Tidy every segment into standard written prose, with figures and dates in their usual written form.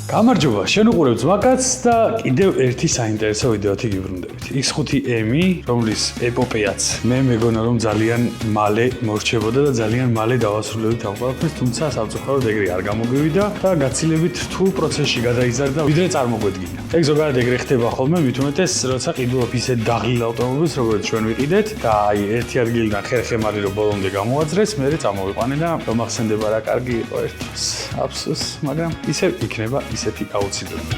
გამარჯობა, შენ უყურებ ძმაკაცს და კიდევ ერთი საინტერესო ვიდეოთი გიბრუნდებით. X5M, რომლის ეპოპეაც მე მეგონა რომ ძალიან მალე მორჩებოდა და ძალიან მალე დავასრულებთ ამ ყველაფერს, თუმცა სამწუხაროდ ეგრე არ გამოგვივიდა და გაცილებით რთულ პროცესში გადაიზარდა, ვიდრე წარმოგვედგინა. ეგ ზოგადად ეგრე ხდება ხოლმე, მით უმეტეს, როცა ყიდულობ ისე დაღლილ ავტომობილს, როგორც ჩვენ ვიყიდეთ და აი ერთი ადგილიდან ხერხემალი რო ბოლომდე გამოაძრეს, მერე წამოვიყვანე და მომახსენდება რა კარგი იყო ერთს. აფსოს, მაგრამ ისევ იქნება ისეთი აუცილებელი.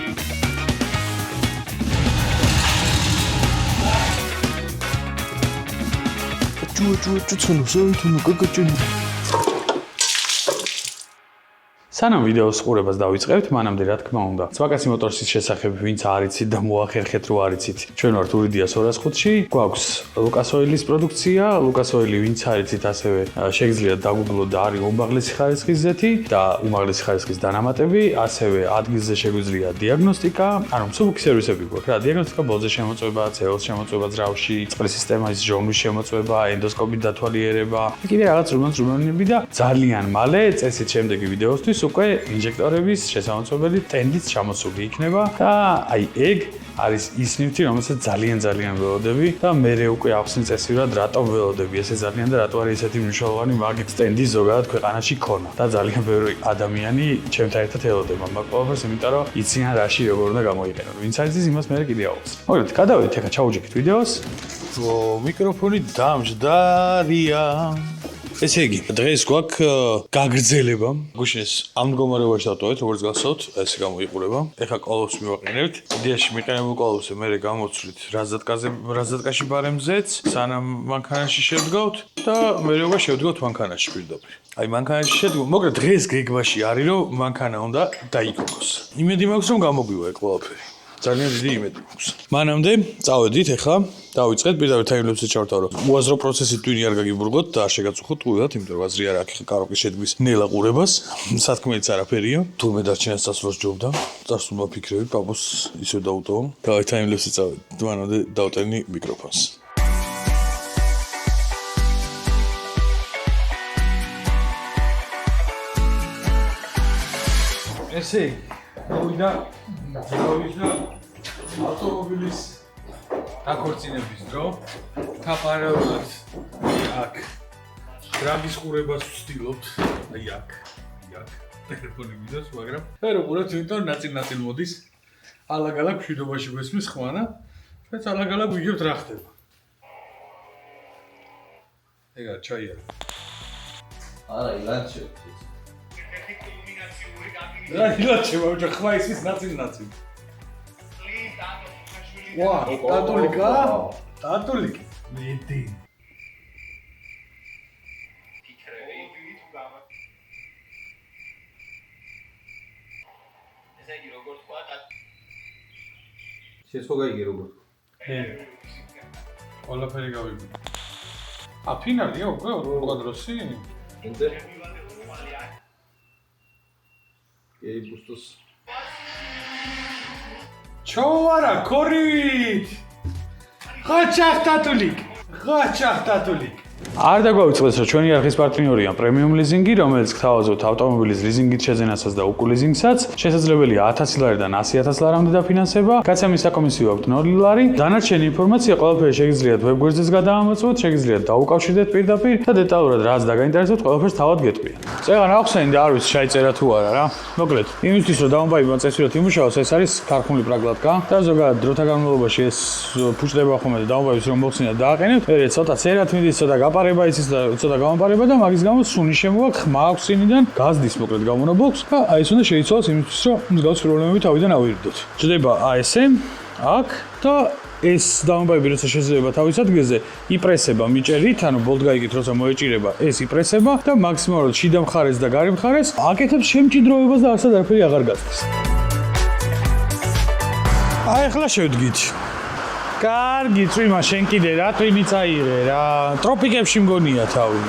სანამ ვიდეოს ყურებას დავიწყებთ, მანამდე რა თქმა უნდა, ძვაკაცი მოტორსის შესახებ ვინც არიცით და მოახერხეთ რო არიცით. ჩვენ ვართ ურიდიას 205-ში, გვაქვს ლუკას ოილის პროდუქცია, ლუკას ოილი ვინც არიცით, ასევე შეგიძლიათ დაგუგლოთ და არის უმაღლესი ხარისხის ზეთი და უმაღლესი ხარისხის დანამატები, ასევე ადგილზე შეგვიძლია დიაგნოსტიკა, ანუ მსუბუქი სერვისები გვაქვს რა, დიაგნოსტიკა, ბოძე შემოწმება, CO-ს შემოწმება ძრავში, წყლის სისტემის ჟონგვის შემოწმება, ენდოსკოპით დათვალიერება, კიდე რაღაც რუმანები და ძალიან მალე წესით შემდეგი ვიდეოსთვის უკვე ინჟექტორების შესამოწმებელი ტენდიც ჩამოსული იქნება და აი ეგ არის ის ნივთი, რომელსაც ძალიან ველოდები და მე უკვე ახსნი წესივრად რატომ ველოდები ესე ძალიან და რატო არის ესეთი მნიშვნელოვანი მაგ სტენდი ზოგადად ქვეყანაში ქონა და ძალიან ბევრი ადამიანი ჩემთან ერთად ელოდება მაგ ყველაფერს, იმიტომ რომ იციან რაში როგორ უნდა გამოიყენონ. ვინც არის ის იმას მე კიდე აუხსნი. მოგეთ, გადავიდეთ ახლა ჩაუჯექით ვიდეოს. მიკროფონი დამჯდარია. ესე იგი, დღეს გვაქვს გაგრძელება. გუშინეს ამ მდგომარეობაში დავტოვეთ, როგორც გახსოვთ, ესე გამოიყურება. ეხლა კოლოფს მივაყენებთ. იდეაში მიყენებულ კოლოფზე მე გამოვცვლით რაზდატკაში ბარემზეც, სანამ მანქანაში შევდგავთ და მე უკვე შევდგავთ მანქანაში პირდაპირ. აი მანქანაში შევდგავ, მაგრამ დღეს გეგმაში არის, რომ მანქანა უნდა დაიგოგოს. იმედი მაქვს, რომ გამოგვივა ეგ ყველაფერი. ძალიან დიდი იმედი მაქვს. მანამდე წავედით ახლა დავიწყეთ პირდაპირ თაიმლეფსზე ჩავთავრო. უაზრო პროცესი ტვინი არ გაგიბრუგოთ და არ შეგაწუხოთ ტყუილად, იმიტომ რომ აზრი არ აქვს კაროკი შედგვის ნელა ყურებას. სათქმელიც არაფერია. თურმე დარჩენას წასვლას ჯობდა. წასულმა ფიქრები პაპოს ისე დაუტოვო. დავით თაიმლეფსზე წავედით. მანამდე დავტენი მიკროფონს. ესე მოვიდა ავტომობილის დაქორწინების დრო, თაყარაულად აქ დრაგის ყურებას ვცდილობთ, აი აქ ტელეფონი ვიდოს, მაგრამ ვერ უყურებთ, იმიტომ ნაწილ მოდის. ალაგ-ალაგ მშვიდობაში გვესმის ხვანა, ჩვენც ალაგ-ალაგ ვიგებთ რა ხდება. ეგა ჩაიარა. არა, ილანჩე. რა ილანჩე, მაგრამ ხმა ისის ნაწილ. ვა, ტატულიკა? ტატულიკი. მედი. ესე იგი როგორ თქვა და შეცხო გაიგე როგორ. ყველაფერი გავიგე. აფინალია უკვე ორკვადროსი? ენდე. ей ბუსტოს. ჩოვარა ქორით. ხაჩახ ტატულიკ. არ დაგვაუწყდეს, რომ ჩვენი არხის პარტნიორია პრემიუმ ლიზინგი, რომელიც გთავაზობთ ავტომობილის ლიზინგით შეძენასაც და უკულიზინგსაც. შესაძლებელია 1000 ლარიდან 100,000 ლარამდე დაფინანსება. გაცემის საკომისიო აქვთ 0 ლარი. დანარჩენი ინფორმაცია ყველაფერი შეგიძლიათ ვებგვერდზეც გადაამოწმოთ, შეგიძლიათ დაუკავშირდეთ პირდაპირ და დეტალურად რაც დაგაინტერესებთ, ყველაფერს თავად გეტყვია. წეგან ახსენე და არ ვიცი შეიწერა თუ არა რა. მოკლედ, იმისთვის რომ დავამბაიბო წესვირად იმუშაოს, ეს არის ქარხნული პრაგლატკა და ზოგადად დროთა განმავლობაში ეს ფუჭდება ხოლმე და დავამბაიბოს რომ მოგცინათ დააყენებთ. მე ცოტა ცერათ მიდის, ცოტა გაპარება იცის და ცოტა გამაპარება და მაგის გამო სუნი შემოაქვს, ხმა აქვს წინიდან, გაზდის მოკლედ გამონაბოქს და აი ეს უნდა შეიცვალოს იმისთვის რომ მსგავს პრობლემები თავიდან ავირდოთ. ჯდება ASM აქ და ეს დავამბაიბი როცა შეიძლება თავის ადგილზე იპრესება მიჭერით, ანუ ბოლტ გაიგეთ როცა მოეჭირება, ეს იპრესება და მაქსიმალურად შიდა მხარეს და გარე მხარეს აკეთებს შემჭიდროვებას და არცად არაფერი აღარ გაწდეს. აი ახლა შევდგით. კარგი, წვიმა შენ კიდე რა ტვინი წაიღე რა. ტროპიკებში მგონია თავი.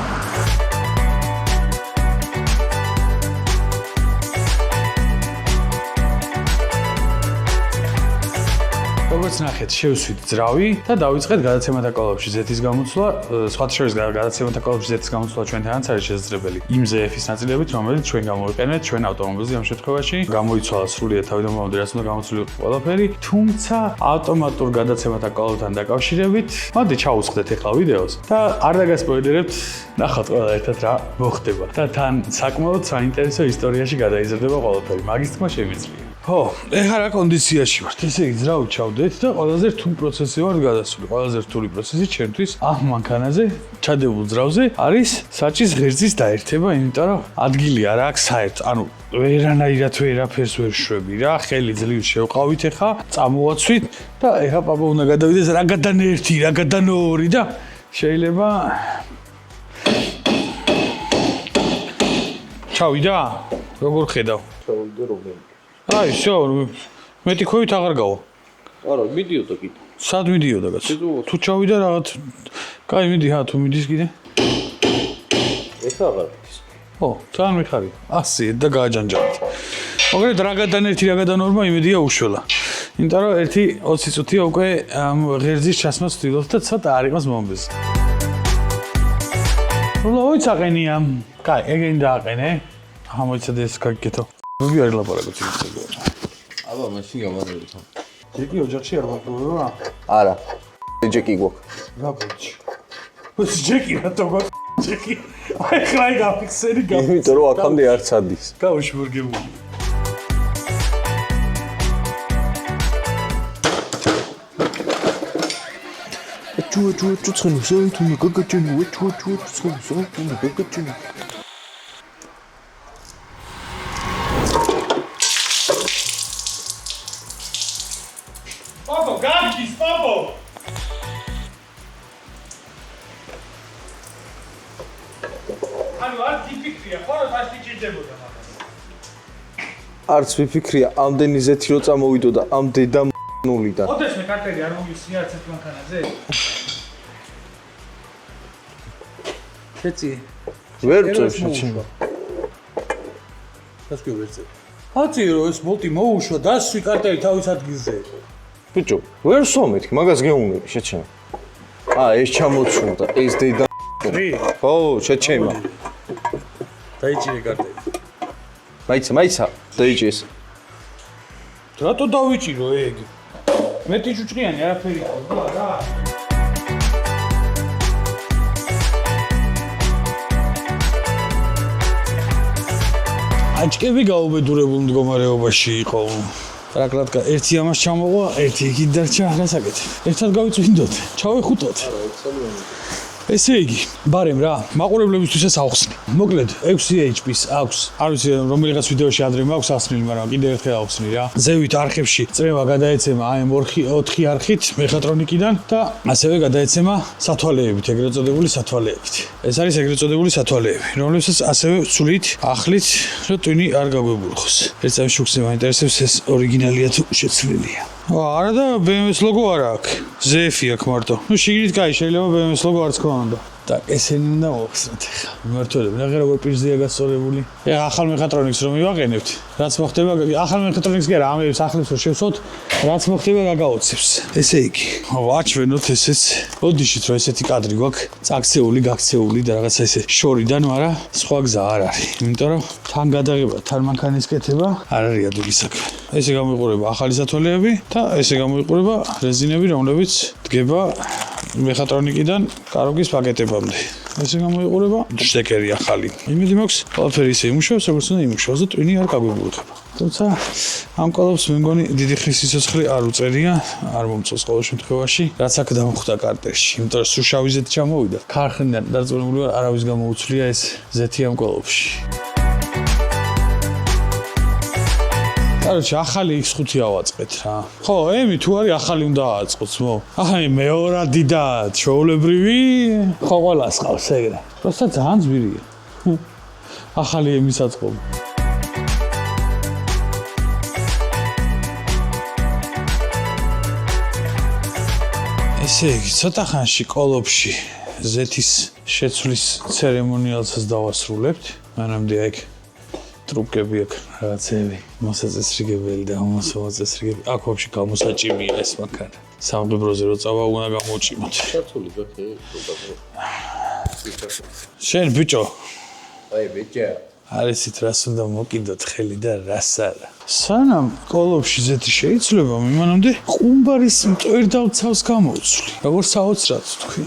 როგორც ნახეთ, შევსვით ძრავი და დავიწყეთ გადაცემათა კოლოფში ზეთის გამოცვლა. სხვათა შორის გადაცემათა კოლოფში ზეთის გამოცვლა ჩვენთანაც არის შესაძლებელი იმ ZF-ის ნაწილებით, რომელიც ჩვენ გამოვიყენეთ ჩვენ ავტომობილზე ამ შემთხვევაში. გამოიცვალა სრულიად თავიდან მომდე, რაც უნდა გამოცვლილიყო ყველაფერი, თუმცა ავტომატურ გადაცემათა კოლოფთან დაკავშირებით, მოდი ჩავუსხდეთ ახლა ვიდეოს და არ დაგასპოილერებთ, ნახოთ ყველა ერთად რა მოხდება. და თან საკმაოდ საინტერესო ისტორიაში გადაიზრდება ყველაფერი. მაგის თქმა შემიძლია. ხო, ეხლა რა კონდიციაში ვართ? ესე იგი, ძრავი ჩავდეთ და ყველაზე რთული პროცესი ვარ გადასული. ყველაზე რთული პროცესი ჩვენთვის ამ მანქანაზე, ჩადებულ ძრავზე არის საჭის ღერძის დაერთება, იმიტომ რომ ადგილი არ აქვს საერთოდ. ანუ ვერანაირად ვერაფერს ვერ შვები რა, ხელი ძლივს შევყავით ეხლა, წამოვაცვით და ეხლა პაპა უნდა გადავიდეს რაგადან ერთი, რაგადან ორი და შეიძლება ჩავიდა? როგორ ხედავ? ჩავიდა რომელი? აი, всё, მეტი ქვევით აღარ გავა. არა, მიდიოდა კიდე. სად მიდიოდა კაც? თუ ჩავიდა რაღაც. კაი, მიდი, თუ მიდის კიდე. ეხლა აღარ მიდის. ხო, თან მიხარი. 100 და გააჯანჯავთ. მოგეთ რაგადან ერთი, რაგადან ორმა იმედია უშველა. იმიტომ რომ 1-20 წუთია უკვე ღერძის ჩასმას ვთვლილობ და ცოტა არ იყოს მომბეს. როლოიც აყენია. კაი, ეგენი დააყენე. ახლა მოიცადე ეს გაგიკეთო. როგორი არის ლაპარაკო ციგნზე? აბა, მაშინ გამარჯვებით. ჯეკი ოჯახში არ ვაკლებია? არა. ჯეკი გვაქვს. რა ბოჭი. ეს ჯეკი რატო გვაქვს? ჯეკი. აი ხაი გაფიქსერი გაფიქსერი. იმიტომ რომ აქამდე არ წადის. გაუშმურგებული. ჩუ ცხენი საერთოდ გაგაჩენო, ჩუ ცხენი საერთოდ გაგაჩენო. Papa, gagis, papa! ანუ არ დიფიქრია, ხოლო თასი ჭირდებოდა მაგას. არც ვიფიქრია, ამდენი ზეთი რო წამოვიდოდა ამ დედა ნულიდან. ოდესმე კარტელი არ მოგიხსნია არც ერთ მანქანაზე? შეწი. ვერ წევს შეჩემ. დას კი ვერ წევ. აწირო ეს მოლტი მოუშვა, დასვი კარტელი თავის ადგილზე. ბიჭო, ვერ სომეთ, მაგას გეუნები შეჩემ. ეს ჩამოცულდა, ეს დედა. ხო, შეჩემა. დაიჭირე კარტელი. მაიცა, დაიჭირეს. რატო დავიჭირო ეგ? მეტი ჭუჭყიანი არაფერი ხო რა? აჭკები გაუბედურებულ მდგომარეობაში იყო. პრაკლატკა ერთი ამას ჩამოყვა, ერთი იქით დარჩა, რასაკეთე. ერთად გავიწვინდოთ, ჩავეხუტოთ. ესე იგი, ბარემ რა, მაყურებლებისთვისაც ავხსნი. მოკლედ 6 HP-ს აქვს. არ ვიცი რომელიღაც ვიდეოში ადრე მაქვს ახსნილი, მაგრამ კიდევ ერთხელ ავხსნი რა. ზევით არხებში წრევა გადაეცემა AM4 არხით მექატრონიკიდან და ასევე გადაეცემა სათვალეებით, ეგრეთ წოდებული სათვალეებით. ეს არის ეგრეთ წოდებული სათვალეები, რომლებსაც ასევე ვცვლით ახლით, რომ ტვინი არ გაგვებულხოს. ერთ წამში შუქს მაინტერესებს ეს ორიგინალია თუ შეცვლილია. არა და BMW-ს ლოგო არ აქვს. ZF-ი აქვს მარტო. ნუ შიგნით კაი, შეიძლება BMW-ს ლოგო არც ქონოდა. და ესენი უნდა მოვხსნათ ახლა. მმართველები, ნახე როგორ პირზეა გასწორებული. ეხლა ახალ მექატრონიკს რომ მივაყენებთ, რაც მოხდება, ახალ მექატრონიკს კი არა, ამებს ახლებს რომ შევსვოთ, რაც მოხდება გაგაოცებს. ესე იგი, ვაჩვენოთ ესეც ოდიშით რომ ესეთი კადრი გვაქვს, წაქცეული, გაქცეული და რაღაცა ესე შორიდან, მაგრამ სხვა გზა არ არის. იმიტომ რომ თან გადაღება, თან მანქანის კეთება არ არის ადვილი საქმე. ესე გამოიყურება ახალი სათვალეები და ესე გამოიყურება რეზინები, რომლებიც დგება მექატრონიკიდან კაროგის პაკეტებამდე. ესე გამოიყურება შტეკერი ახალი. იმედი მაქვს, ყველაფერი ისე იმუშავებს, როგორც უნდა იმუშავოს და ტვინი არ გაგვებულდება. თუმცა ამ კოლოფს მე მგონი დიდი ხნის სიცოცხლე არ უწერია, არ მომწონს ყოველ შემთხვევაში, რაც აქ დამხვდა კარტერში. იმიტომ რომ სულ შავი ზეთი ჩამოვიდა. ქარხნიდან დაწუნებული ვარ, არავის გამოუცვლია ეს ზეთი ამ კოლოფში. კაროჩე, ახალი X5 ავაწყეთ რა. ხო, ემი თუ არის ახალი უნდა ააწყოთ, მო. აი, მეორადი და ჩვეულებრივი, ხო ყველას ყავს ეგრე. პროსტა ძალიან ძვირია. ახალი ემის აწყობა. ესე იგი, ცოტა ხანში კოლოფში ზეთის შეცვლის ცერემონიალსაც დავასრულებთ. მანამდე აქ ტრუკები აქ რაღაცები, მოსაწესრიგებელი და მოსაწესრიგებელი. აქ ვაფშე გამოსაჭიმია ეს მანქანა. სამღებროზე რო წავა უნდა გამოუჭიმოთ. სათული ბაქე პროგრამა. შენ ბიჭო, აი ბიჭა. არიცით რას უნდა მოკიდოთ ხელი და რას არა. სანამ კოლოფში ზეთი შეიძლება, მანამდე ყუმბარის მტვერდალცავს გამოვცვლი. როგორ საოცრად თქვი.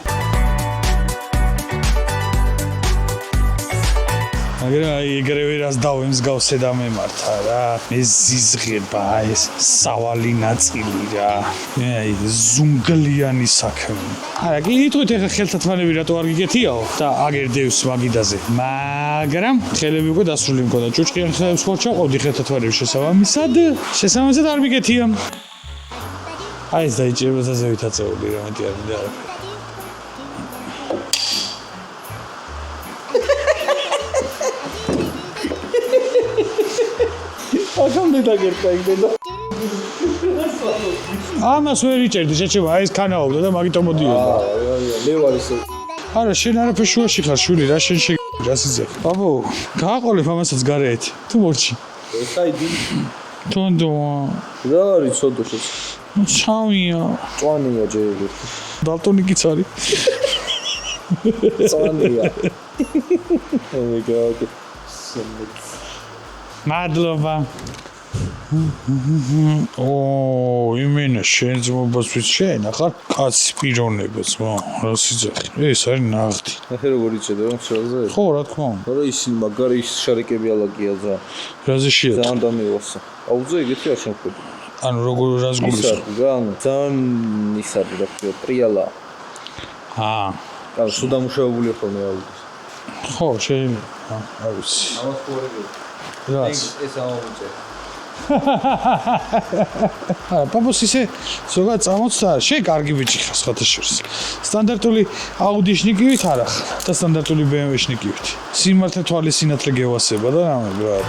მაგრამ ეგრევე რას დავემსგავსე და მემართა რა. ეს ზიზღება, ეს სავალი ნაწილი რა. აი ზუნგლიანი საქმე. არა, კი იტყვით ახლა ხელთათმანები რატო არ გიგეთიაო და აგერდევს მაგიდაზე. მაგრამ ხელები უკვე დასრული მქონდა. ჭუჭყიან ხელებს ხო ჩაყავდი ხელთათმანების შესაბამისად. შესაბამისად არ მიგეთია. აი ეს დაიჭირება ზევით აწეული რა მეტი არ მინდა. აკამდე დაგერტა იქნება. ამას ვერ იჭერდი შეჩება, აი ეს ქანაობდა და მაგით მოდიოდა. მე ვარ ისე. არა, შენ არაფერ შუაში ხარ, შვილი, რა შენ რას იზახ? ბაბო, გააყოლებ ამასაც გარეთ. თუ მორჩი. ესაიდი. თონდო. რა არის სოდოშიც? ჩავია. წვანია ჯერ. დალტონიკიც არის. წვანია. Oh my god. მადლობა. იმენა შენ ძმობას ვიც შენ ახარ კაცი პიროვნებაც, რა სიძახი. ეს არის ნაღდი. ახლა როგორ იწედება მსროლზე? ხო, რა თქმა უნდა. რა ისინი მაგარი შარიკები ალაგია ძა. რაზე შეატყო? ძალიან დამეواسა. აუძე ეგეთი არ შემხვედი. ანუ როგორ რას გულის? ძალიან ძალიან ისარი რა ქვია, ტრიალა. ანუ სულ დამუშავებული ხოლმე აუძე. ხო, შეიძლება. არ ვიცი. ამას ხوارები. რას? ეს ამოვიწე. პაპოს ისე ზოგადად წამოწდა, შენ კარგი ბიჭი ხარ სხვათა შორის. სტანდარტული აუდიშნიკივით არ ახარ და სტანდარტული BMW-შნიკივით. სიმართლე თვალის სინათლე გევასება და რამე ბრატ.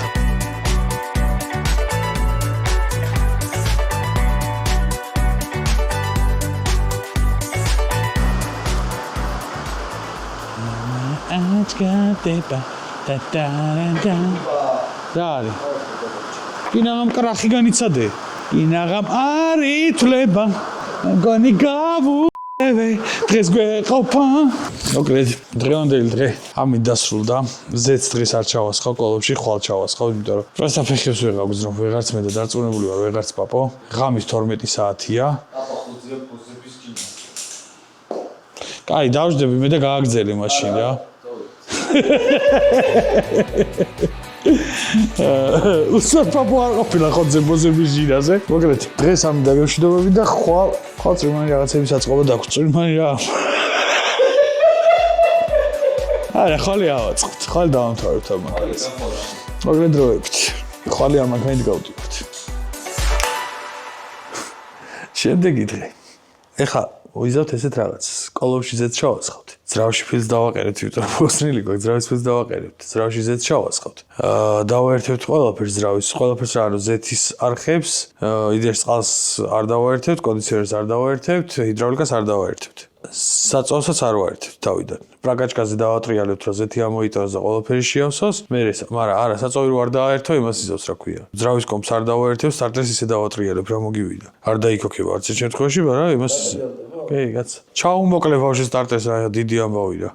რა არის? კინაღამ კრახი განიცადე. კინაღამ არ ითვლება. მგონი გავუევე დღეს გვეყოფა. მოკლედ დღევანდელი დღე ამით დასრულდა. ზეც დღეს არ ჩავასხავ კოლოფში, ხვალ ჩავასხავ, იმიტომ რომ პროსტა ფეხებს ვერ გავგზნო, ვეღარც მე და დარწმუნებული ვარ, ვეღარც პაპო. ღამის 12 საათია. აბა ხუძე პოზების კინო. კაი, დავждები მე და გააგზელი მაშინ რა. უსად პაპო არ ყოფილა ხოძე ბოზების ჟირაზე. მოკლედ დღეს ამ დაგემშვიდობები და ხვალ წვიმანი რაღაცების აწყობა დაგვწვიმანი რა. არა, ხალი ავაწყოთ. ხალი დავამთავრებთ ამ მაგალითს. მოკლედ დროებით. ხალი ამ მაგალითს გავდივართ. შემდეგი დღე. ეხა ვიზავთ ესეთ რაღაცას. კოლოფში ზეც ჩავასხავთ. ძრავში ფილს დავაყერეთ, იმიტომ რომ მოსნილი გვაქვს, ძრავის ფილს დავაყერებთ. ძრავში ზეც ჩავასხავთ. დავაერთებთ ყველაფერს ძრავის, ყველაფერს რა არის ზეთის არხებს, იდეას წყალს არ დავაერთებთ, კონდიციონერს არ დავაერთებთ, ჰიდრაულიკას არ დავაერთებთ. საწვავსაც არ ვაერთებთ თავიდან. პრაკაჩკაზე დავატრიალებთ, რომ ზეთი ამოიტანოს და ყველაფერი შეავსოს. მაგრამ არა, საწვავი რო არ დააერთო, იმას იზავს რა ქვია. ძრავის კომპს არ დავაერთებ, სტარტერს ისე დავატრიალებ, რა მოგივიდა. არ დაიქოქება არც ერთ შემთხვევაში, მაგრამ იმას კი, კაც. ჩაუმოკლე ბავშვი სტარტერს რა დიდი ამბავი რა.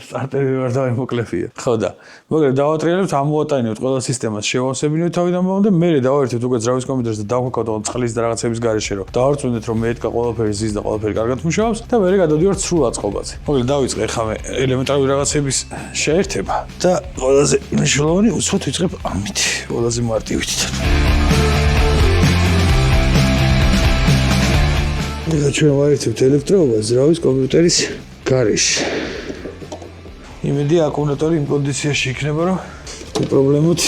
სტარტერი ვერ დავიმოკლეფია. ხო და მოკლედ დავატრიალებთ, ამოვატანებთ ყველა სისტემას, შევავსებინებთ თავიდან მომდე, მე დავაერთებთ უკვე ძრავის კომპიუტერს და დავხოკავთ წყლის და რაღაცების გარეშე, რომ დავარწმუნდეთ, რომ მეეთკა ყველაფერი ზის და ყველაფერი კარგად მუშაობს და მე გადავდივართ სრულ აწყობაზე. მოკლედ დავიწყე ხა მე ელემენტარული რაღაცების შეერთება და ყველაზე მნიშვნელოვანი უცბად ვიწყებ ამით, ყველაზე მარტივით. და ჩვენ ვაერთებთ ელექტროობას ძრავის კომპიუტერის გარეშე. იმედი აკუმულატორი იმ კონდიციაში იქნება, რომ პრობლემות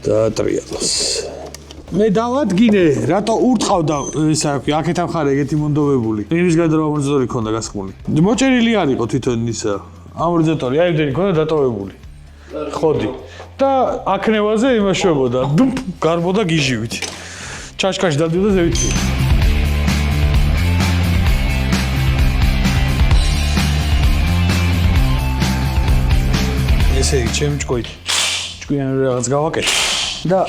დაატრიალოს. მე დავადგინე, რატო ურტყავდა ისა რა ქვია, აქეთ ამხარე ეგეთი მონდობებული. იმის გარდა რომ ამორტიზატორი ქონდა გასხმული. მოჭერილი არ იყო თვითონ ისა ამორტიზატორი, აი იმდენი ქონდა დატოვებული. ხოდი. და აქნევაზე იმაშვებოდა, გარბოდა გიჟივით. ჩაშკაში დადიოდა ზევით. ესე იგი, ჩემი ჭკუით. ჭკვიანი რაღაც გავაკეთე. და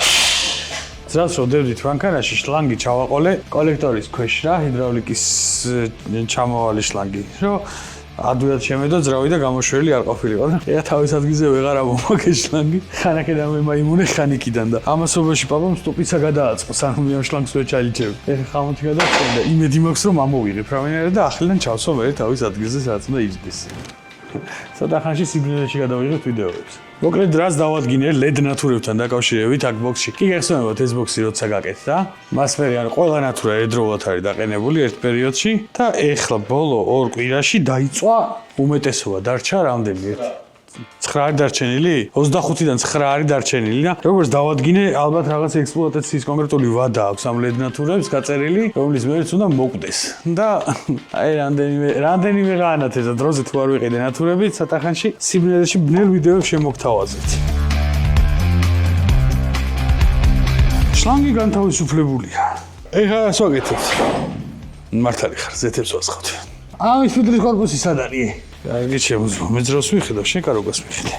ძრას რო დევდით მანქანაში, შლანგი ჩავაყოლე კოლექტორის ქვეშ რა, ჰიდრავლიკის ჩამავალი შლანგი. რომ ადვილად შემედო ძრავი და გამოშველი არ ყოფილიყო და ეხა თავის ადგილზე ვეღარ ამომაგე შლანგი. ხანაკედან მემაიმუნე ხანიკიდან და ამასობაში პაპამ სტუპიცა გადააწყო, სანამ მე ამ შლანგს ვერ ჩაიჭევ. ეხა ხამოთი გადავწყვეტ და იმედი მაქვს რომ ამოვიღებ რამინერად და ახლიდან ჩავსვა მე თავის ადგილზე სადაც უნდა იჯდეს. ცოტა ხანში სიბნელეში გადავიღებ ვიდეოებს. მოკლედ რას დავადგინე LED ნათურებთან დაკავშირებით აქ ბოქსში. კი გახსოვებათ ეს ბოქსი როცა გაკეთდა. მას მე ან ყველა ნათურა ერთდროულად არის დაყენებული ერთ პერიოდში და ეხლა ბოლო 2 კვირაში დაიწვა უმეტესობა. დარჩა რამდენი? 9 არის დარჩენილი? 25-დან 9 არის დარჩენილი და როგორც დავადგინე, ალბათ რაღაც ექსპლუატაციის კონკრეტული ვადა აქვს ამ LED ნათურებს გაწერილი, რომლის მეც უნდა მოკვდეს. და აი რამდენიმე გაანათესა დროზე თუ არ ვიყიდე ნათურებით, სათახანში სიბნელეში ბნელ ვიდეოებს შემოგთავაზეთ. შლანგი განთავისუფლებულია. ეხლა რას ვაკეთებ? მართალი ხარ, ზეთებს ვასხავთ. ამის ფილტრის корпуსი სად არის? კარგი შემოძვა, მე ძროს ვიხედავ, შენ კარგას მიხედე.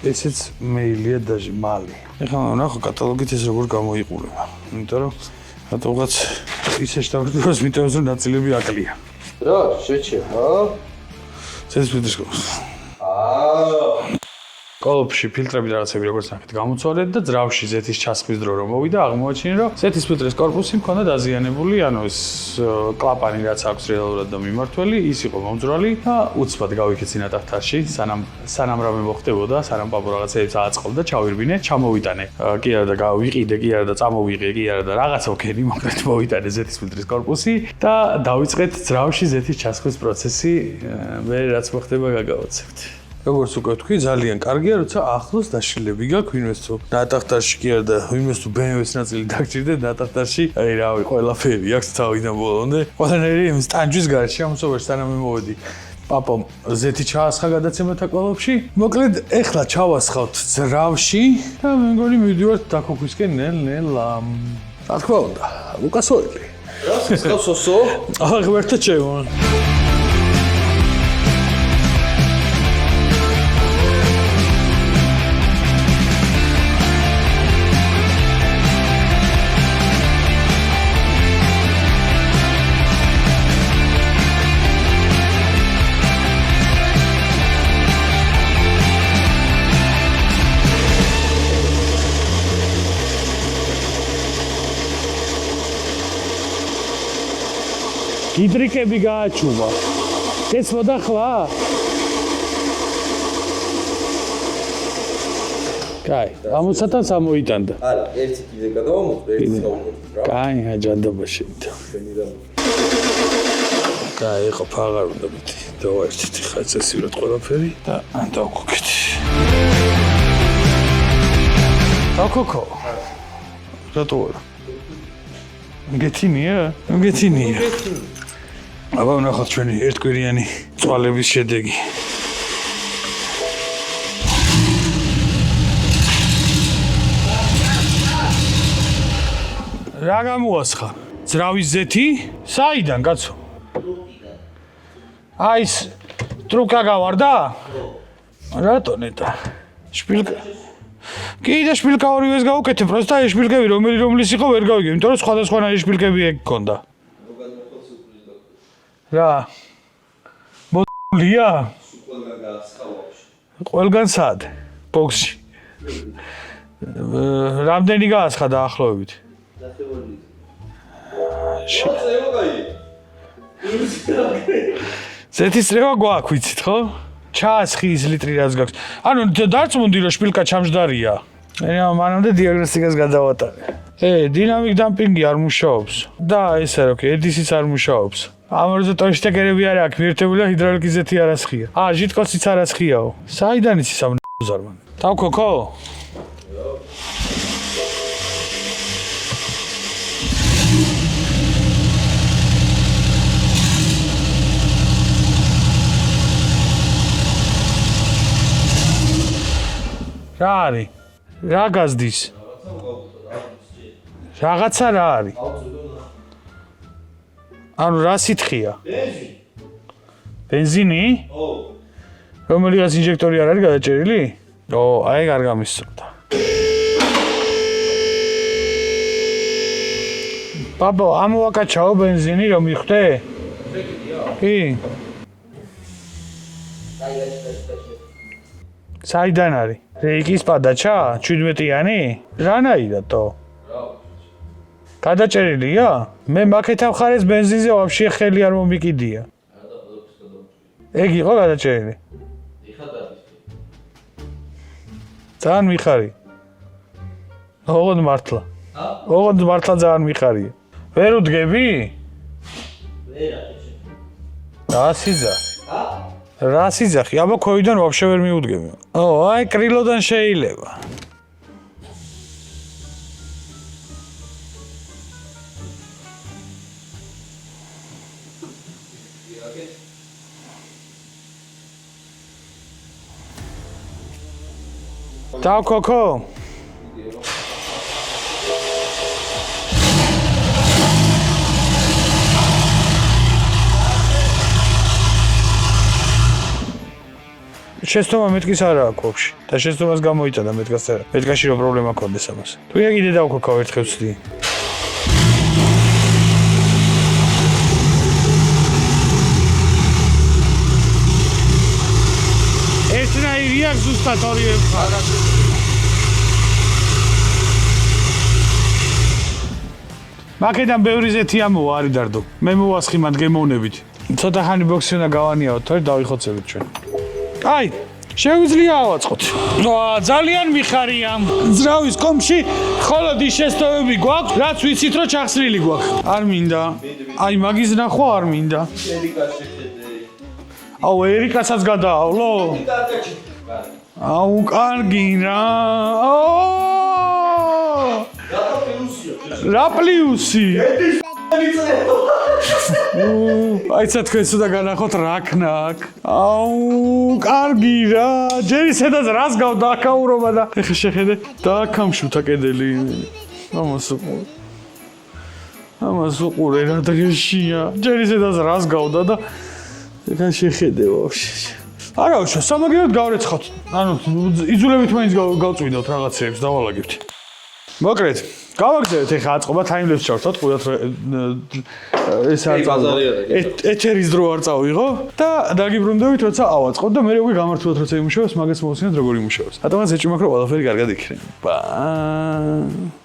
ესეც მეილია დაჟე მალი. ეხლა ნახო კატალოგით ეს როგორ გამოიყურება. იმიტომ რომ რატომღაც ისე შევდროს მიტევს რომ ნაწილები აკლია. რა, შეჩება? ზეთის ფილტრის корпуს. კოლოფში ფილტრები რაღაცები როგორც ნახეთ გამოცვალეთ და ძრავში ზეთის ჩასხვის დრო რომ მოვიდა აღმოაჩინე რომ ზეთის ფილტრის корпуსი მქონდა დაზიანებული, ანუ ეს კლაპანი რაც აქვს რეალურად და მიმართველი, ის იყო მომძვრალი და უცბად გავიქეცი ნატახტარში, სანამ რამე მოხდებოდა, სანამ პაპო რაღაცებს ააწყობდა, ჩავირბინე, ჩამოვიტანე. კი არა და გავიყიდე, კი არა და წამოვიღე, კი არა და რაღაცა ვქენი, მოკლედ მოვიტანე ზეთის ფილტრის корпуსი და დავიწყეთ ძრავში ზეთის ჩასხვის პროცესი, მე რაც მოხდება გაგავაცებთ. როგორც უკვე ვთქვი, ძალიან კარგია, როცა ახლოს დაშლილები გაქვს ვინმეს თუ ნატახტარში კი არა და ვინმეს თუ BMW-ს ნაწილი დაგჭირდეთ ნატახტარში, აი რავი, ყველაფერი აქვს თავიდან ბოლომდე. ყველანაირი იმის ტანჯვის გარშე ამსოვერს სანამ მოვედი. პაპომ ზეთი ჩაასხა გადაცემათა კოლოფში. მოკლედ, ეხლა ჩავასხავთ ძრავში და მე მგონი მივდივართ დაქოქვისკენ ნელ-ნელა. რა თქმა უნდა, ლუკას ოილი. რა სიცხავს ოსო? ახლა ღმერთად ჩემო. გიდრიკები გააჩუვა. ეს მოდახლა? კაი, ამოცათაც ამოიტანდა. არა, ერთი კიდე გადავამოწმე, ერთი გავუკეთე რა. კაი, აჯანდობა შევიდა. კაი, ხო ფაღარ უნდა მითი. დავაერთეთ ხა წესივრად ყველაფერი და დავგვაკეთე. დაკოკო. რატო არა? გეთინია? გეთინია. აბა ნახოთ ჩვენი ერთკვირიანი წვალების შედეგი. რა გამოასხა? ძრავის ზეთი? საიდან კაცო? აი ეს ტრუკა გავარდა? რატო ნეტა? შპილკა. კიდე შპილკა ორივეს გავუკეთე, პროსტა ეს შპილკები რომლის იყო ვერ გავიგე, იმიტომ რომ სხვადასხვანაირი შპილკები ეგ გქონდა. რა? მოდულია? ყველგან გაასხავავს. ყველგან სად? ბოქსში. რამდენი გაასხა დაახლოებით? დახევალი. ზეთის წრევა გვაქვს, ვიცით ხო? ჩაასხის ლიტრი რაც გაქვს. ანუ დარწმუნდი რომ შპილკა ჩამჯდარია. მანამდე დიაგნოსტიკას გადავატარე. დინამიკ დამპინგი არ მუშაობს. და ესე რა ვქი, ედისიც არ მუშაობს. ამორზოტოში ტეკერები არ აქვს, მიერთებულია ჰიდრავლიკის ზეთი არასხია. ჟიტკოციც არასხიაო. საიდან იცის ამ ზარმან? დავქოქო? რა არის? რა გაზდის? რაღაცა რა არის? ანუ რა სითხია? ბენზინი? ო. რომელიღაც ინჟექტორი არ არის გადაჭერილი? ო, აი არ გამისწორდა. ბაბო, ამოვაკაჩაო ბენზინი რომ მიხვდე? კი. საიდან არის? რეიკის პადაჩა? 17-იანი? რანაირადო? გადაჭერილია? მე მაკეთა მხარეს ბენზინზე ვაფშე ხელი არ მომიკიდია. ეგ იყო გადაჭერილი? ძალიან მიხარი. ოღონდ მართლა. ოღონდ მართლა ძალიან მიხარია. ვერ უდგები? რა სიძახი? რა სიძახი? აბა ქოიდან ვაფშე ვერ მიუდგები. ო, აი კრილოდან შეიძლება. Ciao Coco. შეცდომა მეთქის არა აქვს ხופში და შეცდომას გამოიწადა მეთქას არა. მეთქაში რო პრობლემა ქონდეს ამას. თუ იგი კიდე დავქოქავ ერთხელ ვცდი. ერთნაირია ზუსტად ორივე მხარე. მაკედან ბევრი ზეთი ამოვა არის დარდო. მე მოვასხი მათ გემოვნებით. ცოტა ხანი ბოქსი უნდა გავანიავთ, თორე დავიხოცებით ჩვენ. აი, შეგვიძლია ავაწყოთ. ძალიან მიხარია. ძრავის კომში მხოლოდ ის შეცდომები გვაქვს, რაც ვიცით რომ ჩახსნილი გვაქვს. არ მინდა. აი, მაგის ნახვა არ მინდა. აუ, ერიკასაც გადაავლო? აუ, კარგი რა. რა პლუსი? აიცა თქვენ ცოტა განახოთ რა ქნაკ. აუ, კარგი რა. ჯერ ისედაც რას გავდა აკაურობა და ეხა შეხედე დააკამშუთა კედელი. ამას უყურე რა დღეშია. ჯერ ისედაც რას გავდა და ეხა შეხედე ვაფშე. არა, სამაგიეროდ გავრეცხოთ. ანუ იძულებით მაინც გავწვიდოთ რაღაცეებს, დავალაგებთ. მოკლედ გავაგზავნეთ ეხა აწყობა ტაიმლეფს ჩავშოთ, ყურათ ეს არ ეთერის დრო არ წავიღო და დაგიბრუნდებით როცა ავაწყოთ და მე უკვე გამართულად როცა იმუშავებს, მაგას მოვხსენოთ როგორ იმუშავებს. რატომაც ეჭვმაქ რომ ყველაფერი კარგად იქნება.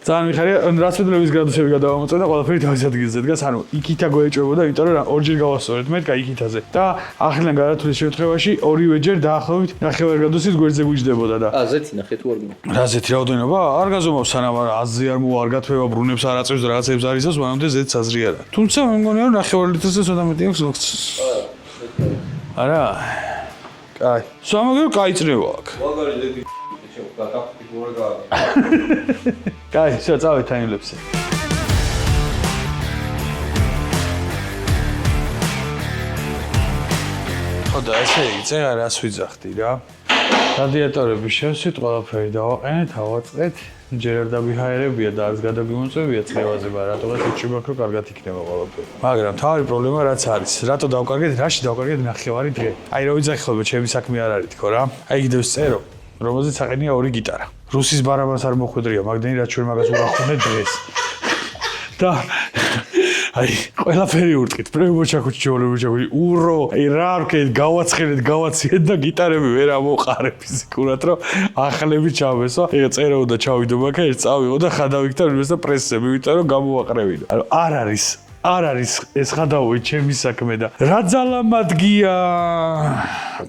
ძალიან მიხარია, რაც ფედლების გრადუსები გადავამოწმე და ყველაფერი თავის ადგილზე დგას, ანუ იქითა გვეჭვებოდა, იმიტომ რომ ორჯერ გავასწორეთ მეთქა იქითაზე და ახლიდან გადათვლის შემთხვევაში ორივეჯერ დაახლოებით 9 გრადუსის გვერდზე გვიჯდებოდა და ზეთი ნახე თუ არ გინდა. რა ზეთი რაოდენობა? არ გაზომავს სანამ აზრი არ მოვა, არ გათვევა, ბრუნებს არ აწევს და რაღაცებს არ იცავს, მანამდე ზეთს აზრი არა. თუმცა მე მგონია რომ 9 ლიტრზე ცოტა მეტი აქვს ლოქს. არა. კაი. სამაგერო კაი წრევა აქვს. მაგარი ზეთი გაკაფთი გორა გავა. კაი, შე წავე ტაიმლეფსი. ხო და ესე იგი, წეღა რას ვიძახდი რა? რადიატორები შევსვით, ყველაფერი დავაყენეთ, ავაწყეთ. ჯერ არ დაბიჰაერებია და არც გადაგიმოწევია წევაზე, მაგრამ რატომაც ეჭვმაქ რომ კარგად იქნება ყველაფერი. მაგრამ თავი პრობლემა რაც არის, რატო დავკარგეთ, რაში დავკარგეთ 9 დღე. აი რა ვიძახი ხოლმე, ჩემი საქმე არ არის თქო რა. აი კიდევ წერო, რომელზეც აყენია 2 გიტარა. რუსის ბარაბანს არ მოხვედრია, მაგდენი რაც ჩვენ მაგას ურახუნეთ დღეს. და აი ყველაფერი ურტყით, პრემოჩაკუჩი, ჩოლემოჩაკუჩი, ურო, აი რა ვქეთ, გავაცხელეთ, გავაციეთ და გიტარები ვერ ამოყარე ფიზიკურად, რომ ახლები ჩავესო. ეგ წერო და ჩავიდო მაგა, ერთ წავიღო და ხადავიქთა უниверსიტეტ პრესზე, მივიტანო რომ გამოვაყრევინო. ანუ არ არის ეს ხადაუი ჩემი საქმე და რა ძალამადგია.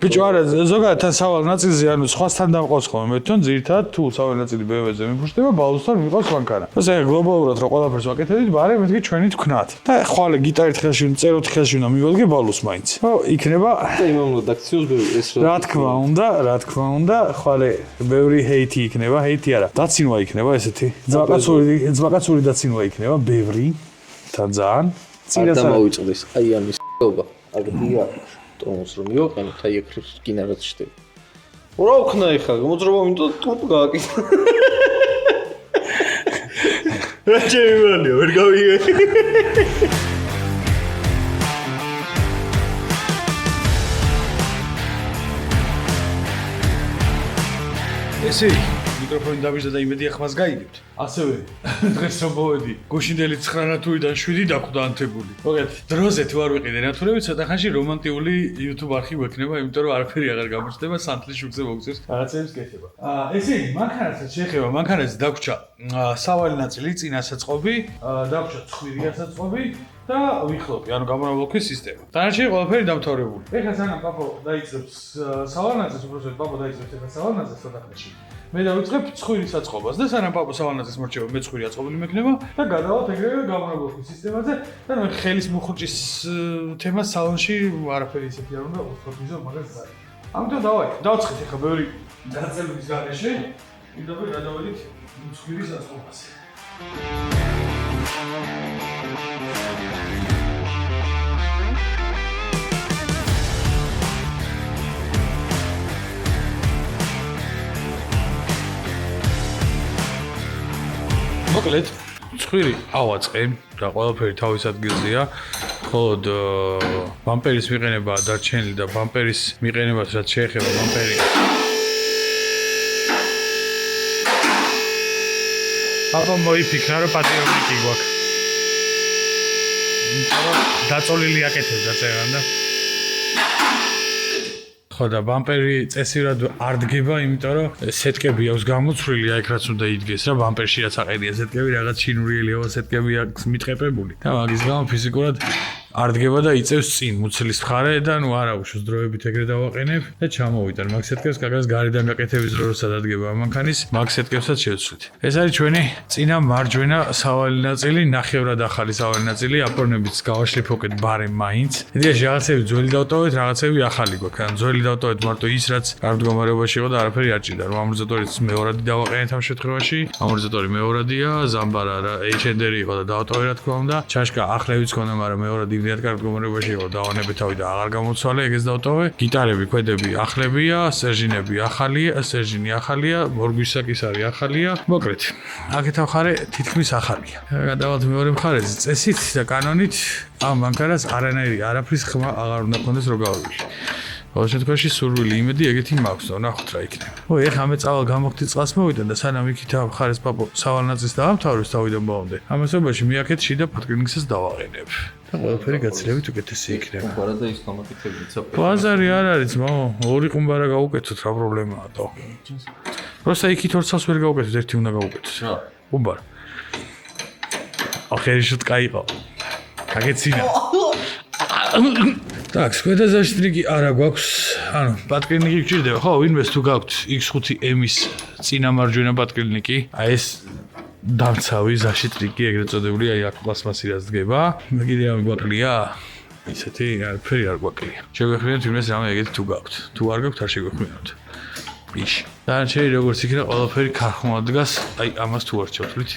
ბიჭო, არა, ზოგადად თან სავალ ნაწილზე, ანუ სხვასთან დამყავს ხოლმე, მე თვითონ ძირითადად თუ სავალ ნაწილი BMW-ზე მიფუშტება, ბალუსთან მიყავს მანქანა. ასე გლობალურად რა ყველაფერს ვაკეთებდით, მაგრამ მეთქი ჩვენი თქვნათ. და ხვალე გიტარით ხელში წეროთ ხელში უნდა მივადგე ბალუს მაინც. ხო, იქნება იმამ რედაქციოს ეს რა თქმა უნდა, ხვალე ბევრი ჰეითი იქნება, ჰეითი არა, დაცინვა იქნება ესეთი. ძვაკაცური დაცინვა იქნება, ბევრი. ძალიან წინასწარ დამოიწდეს აი ამის ხობა აგდია ტონს რომ მივაყენოთ აი ეგ რკინარად შტები რა ვქნა ეხლა მოძრობა მინდა ტუპ გააკეთე რა შეიძლება ვერ გავიგე ესე მიკროფონი დამიჯდა და იმედია ხმას გაიგებთ. ასევე დღეს რომ მოვედი, გუშინდელი 9 თვიდან 7 დახვდა ანთებული. მოგეთ, დროზე თუ არ ვიყიდე ნათურები, ცოტა ხანში რომანტიული YouTube არხი ვექნება, იმიტომ რომ არაფერი აღარ გამოჩნდება, სანთლის შუქზე მოგწევს რაღაცების კეთება. ესე იგი, მანქანასაც შეეხება, მანქანაზე დაგვრჩა სავალი ნაწილი, წინა საწყობი, დაგვრჩა ცხვირია საწყობი და ვიხლობი, ანუ გამონაბოლქვის სისტემა. დანარჩენი ყველაფერი დამთავრებული. ეხლა სანამ პაპო დაიწყებს სავალი ნაწილს, უბრალოდ პაპო დაიწყებს ეხლა სავალი ნაწილს ცოტა ხანში. მე დავიწყებ ცხვირის საწყობას და სანამ პაპო სავალი ნაწილს მორჩება, მე ცხვირი აწყობილი მექნება და გადავალთ ეგრევე გამონაბოლქვის სისტემაზე და ნუ ხელის მუხრჭის თემა სალონში არაფერი ისეთი არ უნდა უთქვისო, მაგას არის. ამიტომ დავაწყეთ ეხლა ბევრი გაწელვის გარეშე, პირდაპირ გადავედით ცხვირის საწყობაზე. მოკლედ, ცხვირი ავაწყე და ყველაფერი თავის ადგილზეა. მხოლოდ ბამპერის მიყენებაა დარჩენილი და ბამპერის მიყენებას რაც შეეხება ბამპერი. აბა მოიფიქრა რომ პატრიოტიკი გვაქვს. დაწოლილი აკეთებს დაწერან და ხო და ბამპერი წესივრად არ დგება, იმიტომ რომ სეტკები აქვს გამოცვლილი, აი რაც უნდა იდგეს რა ბამპერში რაც აყენია სეტკები, რაღაც ჩინურიელი სეტკები აქვს მიტყეპებული და მაგის გამო ფიზიკურად არ დგება და იწევს წინ მუცლის მხარე და ნუ არა უშოს დროებით ეგრე დავაყენებ და ჩამოვიტან მაგ სეტკებს კაკას გარედან გაკეთების დროს დადგება მანქანის მაგ სეტკებსაც შევცვლით. ეს არის ჩვენი წინა მარჯვენა სავალი ნაწილი, ნახევრად ახალი სავალი ნაწილი, აპორნებით გავაშლიფოთ ბარემ მაინც. იდეაში რაღაცები ძველი დავტოვეთ, რაღაცები ახალი გვაქვს. ან ძველი დავტოვეთ მარტო ის რაც არ მდგომარეობაში იყო და არაფერი არ ჭირდა. რომ ამორტიზატორიც მეორადი დავაყენეთ ამ შემთხვევაში. ამორტიზატორი მეორადია, ზამბარა რა ეჩენდერი იყო და დავტოვე რა თქმა უნდა. ჩაშკა ახლებიც ქონდა, მაგრამ მეორადი მდიად კარგ მდგომარეობაში იყო, დავანებე თავი და აღარ გამოცვალე, ეგეც დავტოვე. გიტარები, ქვედები ახლებია, სერჟინები ახალია, სერჟინი ახალია, მორგვისაკის არის ახალია. მოკლედ, აქეთა მხარე თითქმის ახალია. გადავალთ მეორე მხარეზე, წესით და კანონით ამ მანქანას არანაირი არაფრის ხმა აღარ უნდა ქონდეს რო გავივლი. ყოველ შემთხვევაში სურვილი იმედი ეგეთი მაქვს და ნახოთ რა იქნება. ой, ეხლა მე წავალ გამოგთი წყალს მოვიდა და სანამ იქით მხარეს პაპო სავალ ნაწილს დაამთავრებს თავიდან ბოლომდე. ამასობაში მე აქეთ შიდა პატკრინგსაც დავაყენებ. და ყველაფერი გაცილებით უკეთესი იქნება. ყუმბარა და ის გამაკეთებიც აფრთხილდება. ბაზარი არ არის, მაო, ორი ყუმბარა გავუკეთოთ რა პრობლემაა თო. просто იქით ორ წელს ვერ გავუკეთოთ, ერთი უნდა გავუკეთოთ. რა? ყუმბარა. ახერი შუთ кайყო. კაგეცინა. так, ქვედა ზაშტრიკი არა გვაქვს. ანუ პატკრინიკი გჭირდება, ხო, ვინმეს თუ გაქვთ X5M-ის წინა მარჯვენა პატკრინიკი, აი ეს დამცავი ზაშტრიკი ეგრეთ წოდებული, აი აქ პლასმასი რაც დგება. მე კიდე ამ გვაკლია. ისეთი არაფერი არ გვაკლია. შეგვეხმიანოთ ვინმეს რამე ეგეთი თუ გაქვთ. თუ არ გაქვთ, არ შეგვეხმიანოთ. იშ. დანარჩენი როგორც იქნება, ყველაფერი ქარხმად დგას, აი ამას თუ არ ჩავთვლით.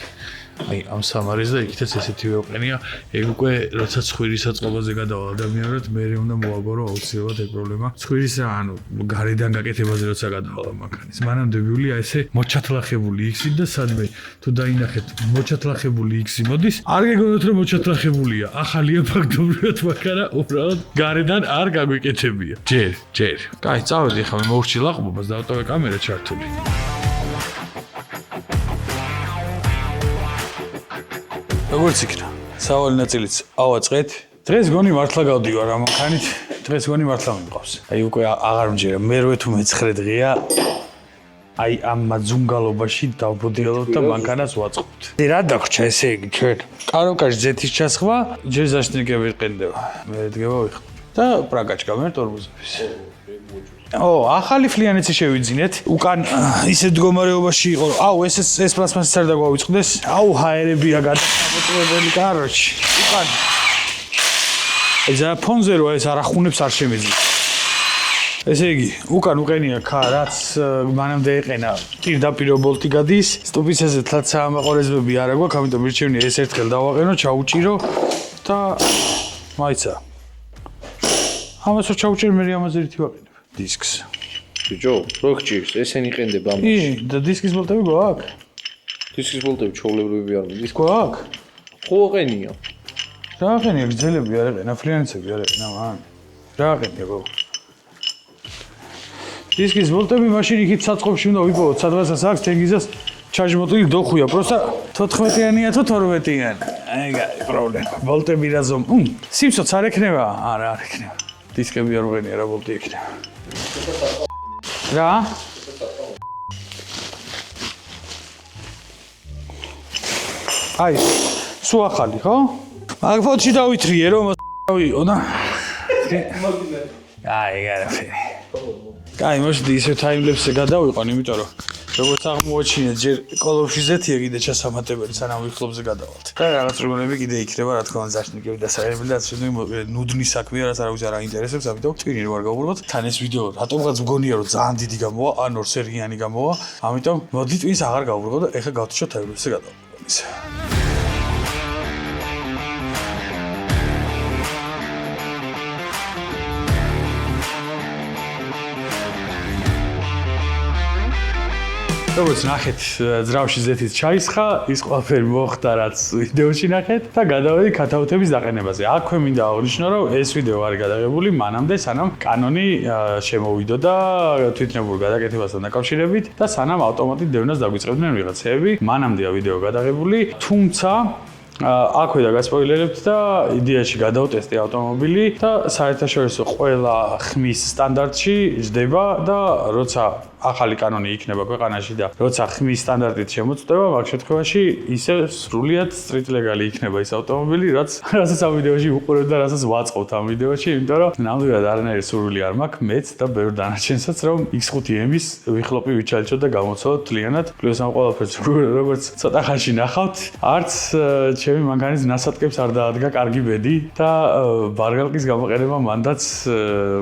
აი ამ სამარეს და იქითაც ესეთივე ვყენია. ეგ უკვე როცა ცხვირის საწყობაზე გადავალ ადამიანად, მე უნდა მოვაგორო აუცილებლად ეგ პრობლემა. ცხვირის რა, ანუ გარედან გაკეთებაზე როცა გადავალ მანქანის. მანამდე ვივლი აი ესე მოჩათლახებული X-ი და სადმე თუ დაინახეთ მოჩათლახებული X-ი მოდის, არ გეგონოთ რომ მოჩათლახებულია. ახალია ფაქტობრივად მანქანა, უბრალოდ გარედან არ გაგვიკეთებია. ჯერ. კაი, წავედი ახლა მე მოვრჩი ლაყბობას და ავტოვე კამერა ჩართული. როგორც იქნა, სავალი ნაწილიც ავაწყეთ. დღეს გონი მართლა გავდივარ ამ მანქანით. დღეს გონი მართლა მიყვავს. აი უკვე აღარ მჯერა, მერვე თუ მე-9 დღეა. აი ამ მაძუნგალობაში დავბოდიალოთ და მანქანას ვაწყობთ. რა დაგვრჩა ესე იგი ჩვენ? კაროკაში ზეთის ჩასხმა, ჯერ ზაშტრიკები ყენდება. მე დგება ვიხდი. და პრაკაჩკა მე ტორბუზების. ახალი ფლიანეცი შევიძინეთ. უკან ისე მდგომარეობაში იყო. აუ ეს პლასმასიც არ დაგვავიწყდეს. აუ ჰაერებია გადამოწყვეტილი კაროჩი. უკან ეს ფონზე რო ეს არახუნებს არ შემეძინა. ესე იგი, უკან უყენია ქა, რაც მანამდე ეყენა. პირდაპირ ბოლტი გადის. სტუპიცაზე თლაც ამაყორეზები არა გვაქვს, ამიტომ მირჩევნია ეს ერთხელ დავაყენო, ჩაუჭირო და მაიცა. ამას რო ჩაუჭერ მე ამაზე ერთი ვაყენებ. დისკს. ბიჭო, რო გჭირს, ესენი ყენდება ამაში. და დისკის ბოლტები გვაქვს? დისკის ბოლტები ჩაოლებრივი არ მოდის. გვაქვს? ხო აყენია. რა აყენია, გრძელები არ ეყენა, ფლიანეცები არ ეყენა მან. რა აყენია გო? დისკის ვოლტები მაშინ იქით საწყობში უნდა ვიპოვოთ, სადღაცაც აქვს ტენგიზას ჩარჯმოტილი დოხვია, პროსტა 14-იანია თუ 12-იანი. აი, გაი, პრობლემა. ვოლტები რაზომ? სიმსოც არ ექნება? არა, არ ექნება. დისკები არ ვღენია რა ვოლტი ექნება. რა? აი, სულ ახალი, ხო? მაგ ფოტოში დავითრიე რომ ვიყო და აი, გარაფერი. აი, მოშდი ისე ტაიმლეფსზე გადავიყვან, იმიტომ რომ როგორც აღმოაჩინეთ, ჯერ კოლოფში ზეთია კიდე ჩასამატებელი, სანამ ვიხლობზე გადავალთ. და რაღაც პრობლემები კიდე იქნება, რა თქმა უნდა, ზაშნიკები და საერთოდ და შეიძლება ნუდნი საქმეა, რაც არავის არ აინტერესებს, ამიტომ ტვინი რო არ გავუბრალოთ. თან ეს ვიდეო რატომღაც მგონია, რომ ძალიან დიდი გამოვა, ან 2 სერიანი გამოვა, ამიტომ მოდი ტვინს აღარ გავუბრალოთ და ეხლა გავთიშოთ ტაიმლეფსზე გადავალთ. ისე. როგორც ნახეთ, ძრავში ზეთით ჩაისხა, ის ყველაფერი მოხდა, რაც ვიდეოში ნახეთ და გადავედი ქათაუთების დაყენებაზე. აქვე მინდა აღნიშნო, რომ ეს ვიდეო არის გადაღებული მანამდე, სანამ კანონი შემოვიდო და თვითნებურ გადაკეთებასთან დაკავშირებით და სანამ ავტომატით დევნას დაგვიწყებდნენ ვიღაცები. მანამდეა ვიდეო გადაღებული, თუმცა აქვე და გასპოილერებთ და იდეაში გადავტესტე ავტომობილი და საერთაშორისო ყველა ხმის სტანდარტში ჯდება და როცა ახალი კანონი იქნება ქვეყანაში და როცა ხმის სტანდარტით შემოწდება, მაგ შემთხვევაში ისე სრულიად street legal იქნება ის ავტომობილი, რასაც ამ ვიდეოში უყურებთ და რასაც ვაწყობთ ამ ვიდეოში, იმიტომ რომ ნამდვილად არანაირი სურვილი არ მაქვს მეც და ბევრ დანარჩენსაც, რომ X5M-ის ვიხლოპი ვიჩალიჩოთ და გამოცოთ თლიანად. პლუს ამ ყველაფერს როგორც ცოტა ხანში ნახავთ, არც ჩემი მანქანის ნასატკებს არ დაადგა კარგი ბედი და ბარგალკის გამოყენება მანდაც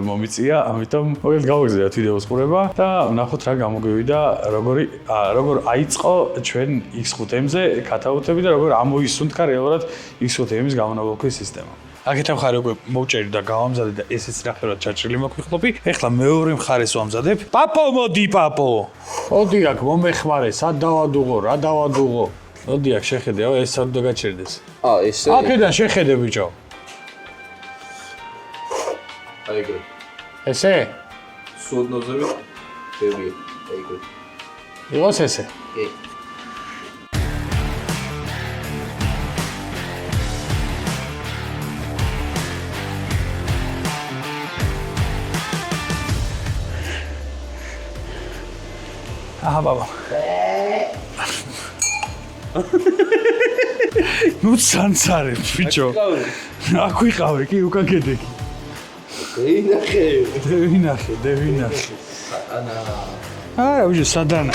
მომიწია, ამიტომ მოგეთ გავაგზავნოთ ვიდეოს ყურება და ნახოთ რა გამოგვივიდა, როგორ აიწყო ჩვენ X5M-ზე ქათაუთები და როგორ ამოისუნთქა რეალურად X5M-ის გამონაბოლქვის სისტემა. აქეთ მხარე უკვე მოვჭერი და გავამზადე და ესეც ნახევრად ჩაჭრილი მაქვიხლობი. ეხლა მეორე მხარეს ვამზადებ. პაპო, მოდი პაპო. მოდი აქ მომეხმარე, სად დავადუღო, რა დავადუღო. მოდი აქ შეხედე, ეს სად უნდა გაჩერდეს. ესე. აქედან შეხედე ბიჭო. აი ეგრე. ესე? სუდნოზები დევია. აი ეგრე. იყოს ესე? კი. აჰა ბაბა. ნუ სანცარე ბიჭო. აქ ვიყავი კი უკან გედექი. დევინახე. არა ბიჭო სადანა.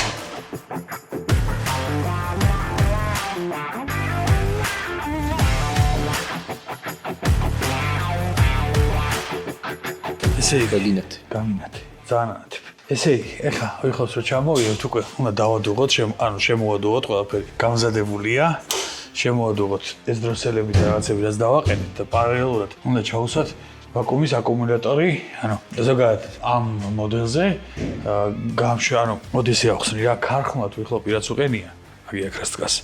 ესე იგი გამინათე. ძალიან ესე იგი, ეხლა ვიხოს რომ ჩამოვიდეთ უკვე უნდა დავადუღოთ, ანუ შემოვადუღოთ ყველაფერი. გამზადებულია. შემოვადუღოთ ეს დროსელები და რაღაცები რაც დავაყენეთ და პარალელურად უნდა ჩაუსვათ ვაკუუმის აკუმულატორი, ანუ ზოგადად ამ მოდელზე მოდი ახსნი რა ქარხმად ვიხლოპი რაც უყენია. აგი აქ რას დგას.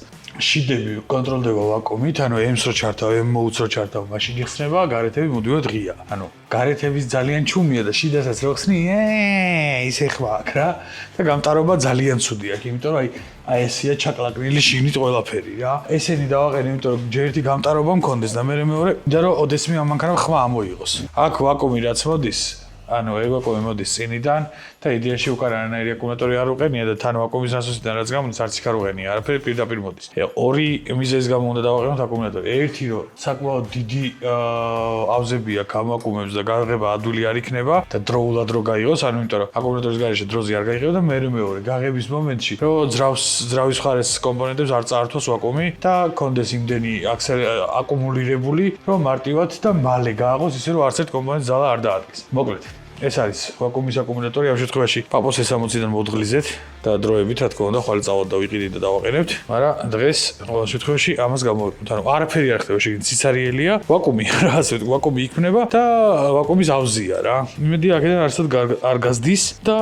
შიდები კონტროლდება ვაკუუმით, ანუ M-ს რო ჩართავ, M-ს რო ჩართავ, მაშინ იხსნება, გარეთები მუდმივად ღია. ანუ გარეთების ძალიან ჩუმია და შიდასაც რო ხსნი, ისე ხვაქ რა. და გამტარობა ძალიან ცუდი აქვს, იმიტომ რომ აი ესია ჩაკლაკნილი შიგნით ყველაფერი რა. ესენი დავაყენე, იმიტომ რომ ჯერ ერთი გამტარობა მქონდეს და მეორე და რომ ოდესმე ამ მანქანამ ხმა ამოიღოს. აქ ვაკუუმი რაც მოდის, ანუ ევაკუუმი მოდის წინიდან და იდეაში უკან არანაირი აკუმულატორი არ უყენია და თან ვაკუუმის ასოსიდან რაც გამოდის არც იქ არ უყენია, არაფერი პირდაპირ მოდის. ორი მიზეზის გამო უნდა დავაყენოთ აკუმულატორი. ერთი რომ საკმაოდ დიდი ავზები აქვს ამ ვაკუუმებს და გაღება ადვილი არ იქნება და დროულად რო გაიღოს, ანუ იმიტომ რომ აკუმულატორის გარეშე დროზე არ გაიღება და მეორე გაღების მომენტში რომ ძრავის მხარეს კომპონენტებს არ წაართვას ვაკუუმი და კონდეს იმდენი აკუმულირებული, რომ მარტივად და მალე გააღოს ისე რომ არც ერთ კომპონენტს ძალა არ დაადგეს. მოკლედ ეს არის ვაკუუმის აკუმულატორი, ამ შემთხვევაში პაპოს S60-დან მოვდგლიზეთ და დროებით რა თქმა უნდა ხვალ წავად და ვიყიდით და დავაყენებთ, მაგრამ დღეს ყოველ შემთხვევაში ამას გამოვიყენთ. ანუ არაფერი არ ხდება, შეგიძლიათ ციცარიელია, ვაკუუმია რა, ასე ვთქვი, ვაკუუმი იქნება და ვაკუუმის ავზია რა. იმედი აქედან არცად არ გაზდის და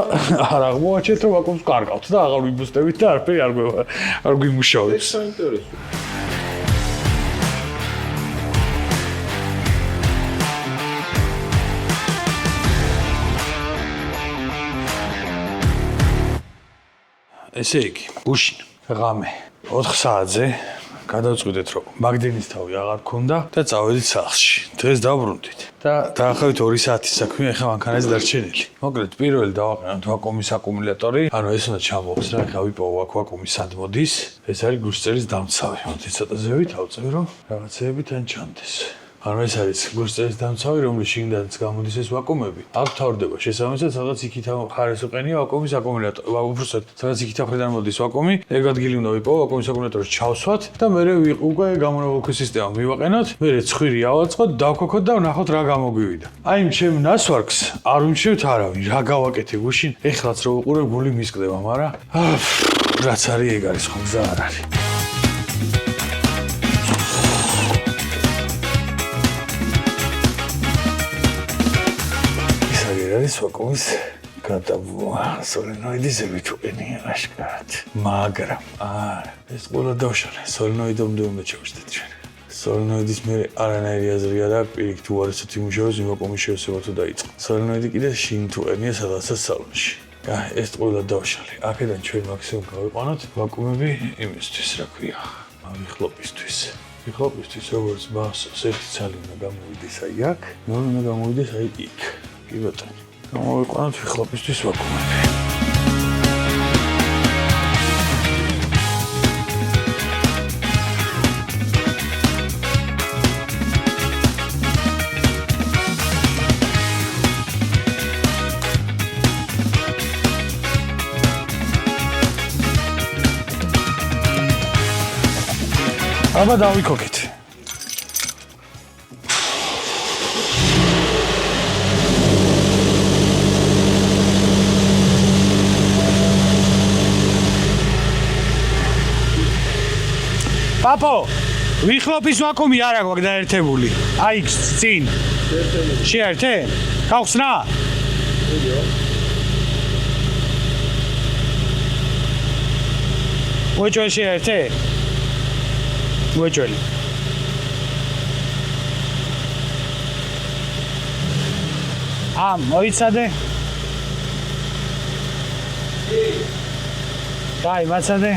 არ აღმოაჩენთ რომ ვაკუუმს კარგავთ და აღარ ვიბუსტებით და არაფერი არ გვიმუშავებს. ეს საინტერესოა. ესე იგი, გუშინ ღამე 4 საათზე გადავწყვიტეთ, რომ მაგდენის თავი აღარ გქონდა და წავედით სახლში. დღეს დავბრუნდით და დაახლოებით 2 საათის საქმე ახლა მანქანაზე დარჩენილი. მოკლედ, პირველი დავაყენოთ ვაკუუმის აკუმულატორი. ანუ ეს უნდა ჩამოვხსნა, ახლა ვიპოვო აქ ვაკუუმის სად მოდის. ეს არის გულწრფელის დამცავი. მოდი ცოტა ზევით ავწევ, რომ რაღაცეები თან ჩანდეს. ანუ ეს არის გულწრფელის დამცავი, რომლის შიგნიდანაც გამოდის ეს ვაკუუმები. აქ თავდება შესაბამისად, სადაც იქით ხარეს უყენია ვაკუუმის აკუმულატორი. უბრალოდ სადაც იქით ხრიდან მოდის ვაკუუმი, ეგ ადგილი უნდა ვიპოვო ვაკუუმის აკუმულატორს ჩავსვათ და მერე უკვე გამონაბოლქვი სისტემა მივაყენოთ, მერე ცხვირი ავაწყოთ, დავქოქოთ და ვნახოთ რა გამოგვივიდა. აი ჩემ ნასვარგს არ ვიმჩნევთ არავინ, რა გავაკეთე გუშინ, ეხლაც რო უყურებ გული მისკდება, მაგრამ რაც არის ეგ არის, ხო გზა არ არის. არის ვაკუუმის გადაბმვა სოლენოიდიზები თუ ყენია აშკარად მაგრამ არა ეს ყველა დავშალე სოლენოიდამდე უნდა ჩავშდეთ ჩვენ სოლენოიდის მე არანაირი აზრი არ აქვს პირიქით უარესად იმუშავებს იმ ვაკუუმის შევსება თუ დაიწყო სოლენოიდი კიდე შინ თუ ყენია სადღაცა სალონში ეს ყველა დავშალე აქედან ჩვენ მაქსიმუმ გავიყვანოთ ვაკუუმები იმისთვის რა ქვია ვიხლოპისთვის ვიხლოპისთვის როგორც ბავშვს ერთი ცალი უნდა გამოვიდეს აი აქ მეორე უნდა გამოვიდეს აი იქ კი ბატონო მოვიყვანოთ ვიხლოპისთვის ვაკუუმები. აბა დავიქოქეთ. Papo, ვიხლოპის ვაკუუმი არა გვაქვს დაერთებული. აი წინ. შეერთე? გავხსნა? უეჭველი შეერთე? უეჭველი. მოიცადე? დაი, მაცადე?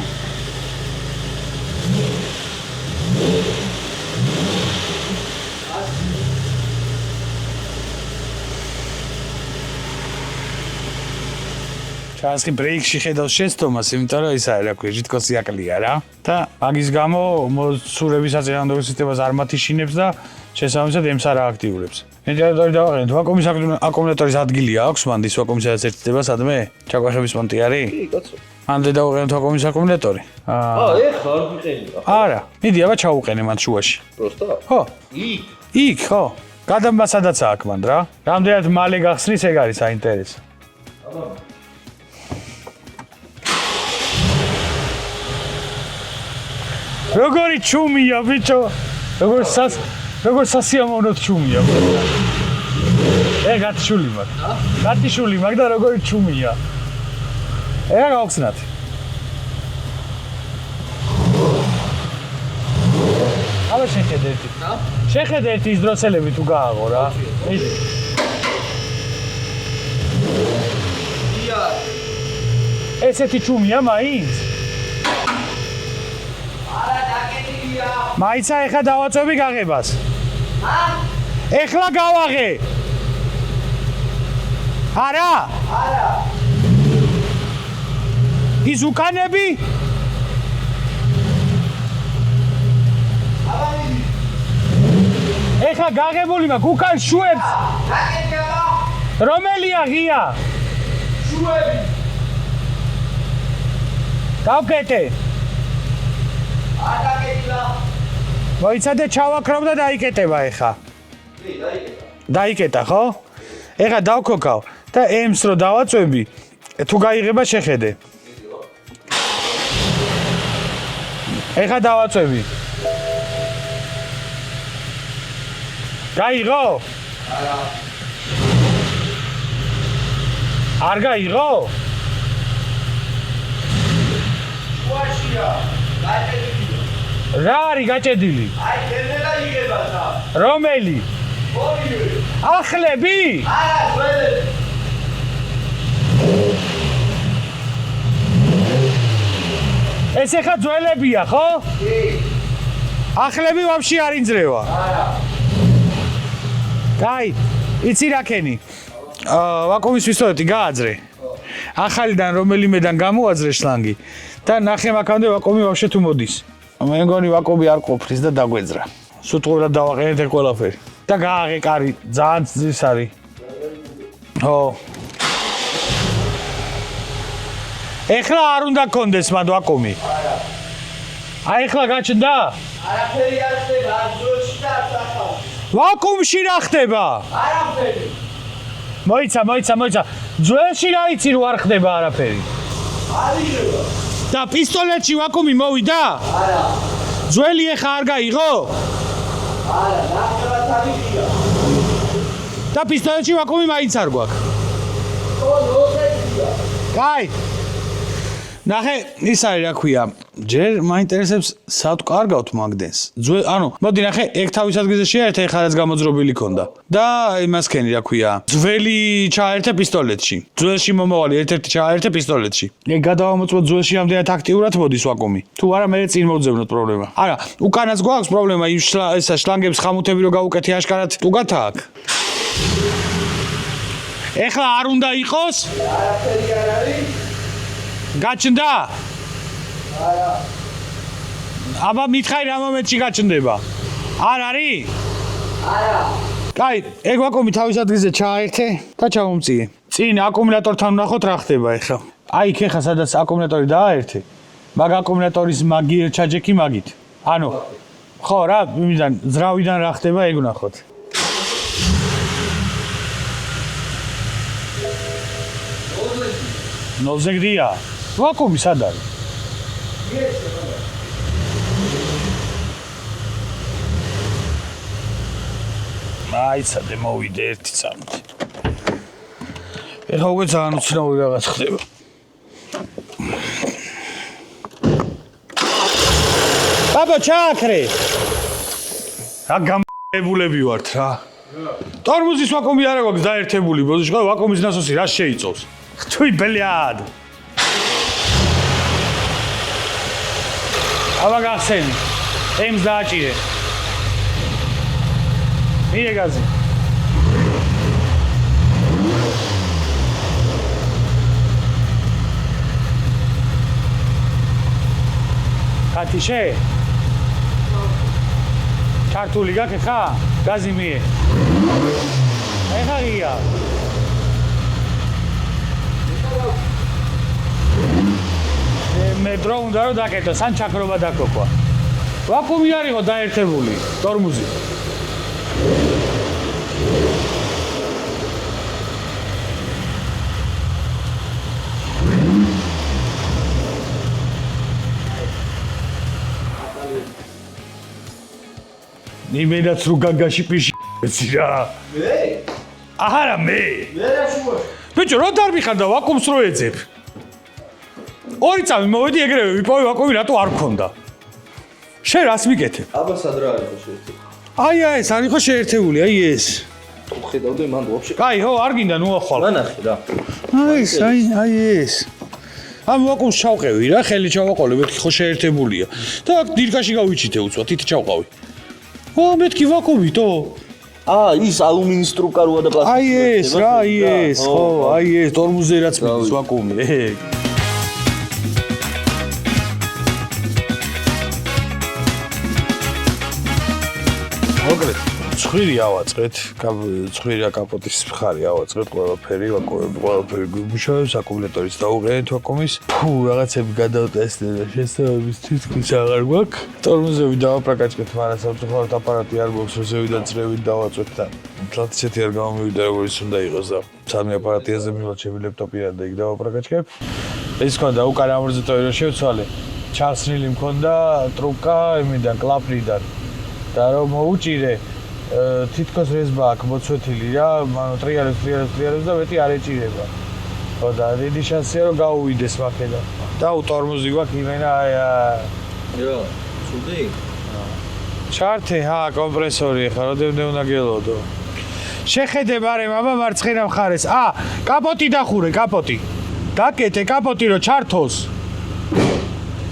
ჩანსკი ბრეიქში ხედავს შეცდომას, იმიტომ რომ ის არის რა ქვია, ჯიტკოსი აკლია რა. და მაგის გამო მოსურების აწინააღმდეგო სისტემას არ მათიშინებს და შესაბამისად ემს არ აქტიურებს. ვენტილატორი დავაყენეთ, ვაკუუმის აკუმულატორის ადგილი აქვს, მანდის ვაკუუმისაც ერთდება სადმე? ჩაგვახების პონტი არის? კი, კაცო. ამდე დავაყენოთ ვაკუუმის აკუმულატორი? ეხლა არ ვიყენია. არა, მიდი აბა ჩაუყენე მან შუაში. პროსტა? ხო. იქ, ხო. გადამბა სადაც აქვს მან რა. რამდენად მალე გახსნის ეგ არის საინტერესო. აბა როგორი ჩუმია ბიჭო როგორ სასიამოვნო ჩუმია გათიშული მაქვს და როგორი ჩუმია გავხსნათ აბა შეხედე ერთი ის დროსელები თუ გააღო რა ესეთი ჩუმია მაინც მაიცა ეხლა დავაწვევი გაღებას. ეხლა გავაღე. არა? არა. ის უკანები? ეხლა გაღებული მაქვს უკან შუებს. რომელია ღია? შუები. გავკეთე. მოიცადე ჩავაქრობ და დაიკეტება ეხა. დაიკეტა, ხო? ეხა დავქოქავ და ემს რო დავაწვევი, თუ გაიღება შეხედე. ეხა დავაწვევი. გაიღო? არა. არ გაიღო? შუაშია. რა არის გაჭედილი? აი, გერნელა იღება და. რომელი? ორივე. ახლები? არა, ძველები. ეს ეხა ძველებია, ხო? კი. ახლები ვაფშე არ ინძრევა. არა. კაი, იცი რა ქენი? ვაკუუმის პისტოლეტი გააძრე. ახალიდან რომელიმედან გამოაძრე შლანგი და ნახე მაგამდე ვაკუუმი ვაფშე თუ მოდის. მე მგონი ვაკუუმი არ ყოფრის და დაგვეძრა. სუტყუბრად დავაყენეთ ეს ყველაფერი. და გააღე კარი, ძალიან ძის არის. ხო. ეხლა არ უნდა გქონდეს მანდ ვაკუუმი. არა. აი ეხლა გაჩნდა? არაფერი არ ხდება, ძროში და არ სახავს. ვაკუუმში რა ხდება? არაფერი. მოიცა. ძველში რა იცი რომ არ ხდება არაფერი? არიგება. და პისტოლეტში ვაკუუმი მოვიდა? არა. ძველი ეხა არ გაიღო? არა, ნახევარად არიგია. და პისტოლეტში ვაკუუმი მაინც არ გვაქვს. ხო, ნოხეთია. კაი. ნახე, ის არის რა ქვია. ჯერ მაინტერესებს სად კარგავთ მაგდენს. ანუ, მოდი ნახე, ეგ თავის ადგილზე შეერთე, ეხლა რაც გამოძრობილი ქონდა. და იმასქენი რა ქვია. ძველი ჩაერთე პისტოლეტში. ძველში მომავალი ერთ-ერთი ჩაერთე პისტოლეტში. ეგ გადავამოწმო ძველში ამდენად აქტიურად მოდის ვაკუუმი. თუ არა მე წინ მოვძებნოთ პრობლემა. არა, უკანაც გვაქვს პრობლემა იმ ესა შლანგების ხამუთები რო გავუკეთე აშკარად ტუგათა აქ. ეხლა არ უნდა იყოს? არაფერი არ არის. გაჩნდა? არა. აბა მითხარი რა მომენტში გაჩნდება? არ არის? არა. კაი, ეგ ვაკუუმი თავის ადგილზე ჩააერთე და ჩავომწიე. წინ აკუმულატორთან ვნახოთ რა ხდება ეხლა. აი იქ ეხლა სადაც აკუმულატორი დააერთე. მაგ აკუმულატორის მაგი ჩაჯექი მაგით. ანუ ხო რა, იმიდან ზრავიდან რა ხდება ეგ ვნახოთ. ნოლზე გდია? ვაკუუმი სად არის? აიცადე მოვიდე ერთი წამით. ეხლა უკვე ძალიან უცნაური რაღაც ხდება. ბაბა ჩააქრე. რა გამებულები ვართ რა. ტორმუზის ვაკუუმი არა გვაქვს დაერთებული, ბოზიშყა ვაკუუმის ნასოსი რა შეიწოვს? თუი ბლიად. აბა გახსენი. ემს დააჭირე. მიდე გაზი. ხათიშე? ქართული გაქვს ხა? გაზი მიე. ეხა ღია. მე დრო უნდა რომ დაკეთო, სან ჩაქრობა დაკოქვა. ვაკუუმი არ იყო დაერთებული, ტორმუზი. იმედაც რო გაგაში პიში ეცი რა. მე? არა მე. მე რა შუა? ბიჭო, რო დარბიხარ და ვაკუუმს რო ეძებ. ორი წამი მოვედი ეგრევე ვიპოვე ვაკუუმი რატო არ მქონდა? შენ რას მიკეთებ? აბა სად რა არის შეერთებული? აი ეს არ იყო შეერთებული, აი ეს. ხედავდე მან ვაფშე. კაი, ხო, არ გინდა ნუახვალ. მანახი რა. აი ეს. ამ ვაკუუმს ჩავყევი რა, ხელი ჩავაყოლე, მეთქი ხო შეერთებულია. და აქ დირკაში გავიჩითე უცბად, ითი ჩავყავი. ო, მეთქი ვაკუუმი თო. ის ალუმინის სტრუქტურა როა და პლასტიკი. აი ეს რა, აი ეს, ხო, აი ეს ტორმუზზე რაც მიდის ვაკუუმი, ეგ. მოკლედ, ცხვირი ავაწყეთ, ცხვირია კაპოტის მხარი ავაწყეთ, ყველაფერი, ყველაფერი გვიმუშავებს, აკუმულატორის დავუყენეთ ვაკუუმის. რაღაცები გადავტესტე და შესაბამის თითქმის აღარ გვაქვს. ტორმუზები დავაპრაკაჭკეთ, მაგრამ სამწუხაროდ აპარატი არ გვაქვს, რომ ზევიდან წრევით დავაწვეთ და თლათ ისეთი არ გამომივიდა, როგორც უნდა იყოს და სამი აპარატი აზე მივად ჩემი ლეპტოპი და იქ დავაპრაკაჭკებ. ეს ქონდა უკან ამორზიტოვი რომ შევცვალე. ჩასრილი მქონდა ტრუკა იმიდან კლაპრიდან. და რომ მოუჭირე თითქოს რეზბა აქ მოცვეთილი რა, ანუ ტრიალებს და მეტი არ ეჭირება. ხო და დიდი შანსია რომ გაუვიდეს მაქედან. და ტორმუზი გვაქვს იმენა რა, სუდი? ჩართე, კომპრესორი ხა, რამდენი უნდა გელოდო. შეხედე ბარემ, აბა მარცხენა მხარეს. კაპოტი დახურე, კაპოტი. დაკეთე კაპოტი რომ ჩართოს.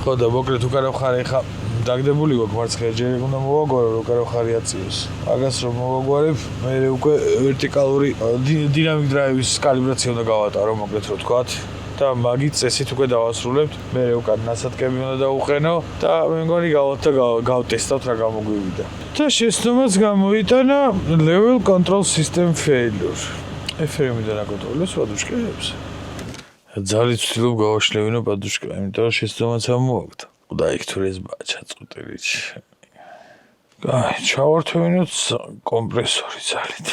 ხო, ხო და მოკლედ უკარავ ხარ ეხა დაგდებული გვაქვს მარცხენა ჯერ უნდა მოვაგვარო უკარავ ხარი აწიოს. მაგას რომ მოვაგვარებ, მე უკვე ვერტიკალური დინამიკ დრაივის კალიბრაცია უნდა გავატარო, მოკლედ რო ვთქვათ. და მაგით წესით უკვე დავასრულებთ. მე უკან ნასადკები უნდა დავუყენო და მე მგონი გავალთ და გავტესტავთ რა გამოგვივიდა. და შეცდომაც გამოიტანა level control system failure. ეფერიმიდან აკონტროლებს პადუშკებს. ძალიან ვცდილობ გავაშლევინო პადუშკა, იმიტომ რომ შეცდომაც ამოაქვს. და იქ თუ ეს ჩაწყვეტილიც. აი, ჩავართვინოთ კომპრესორი ძალით.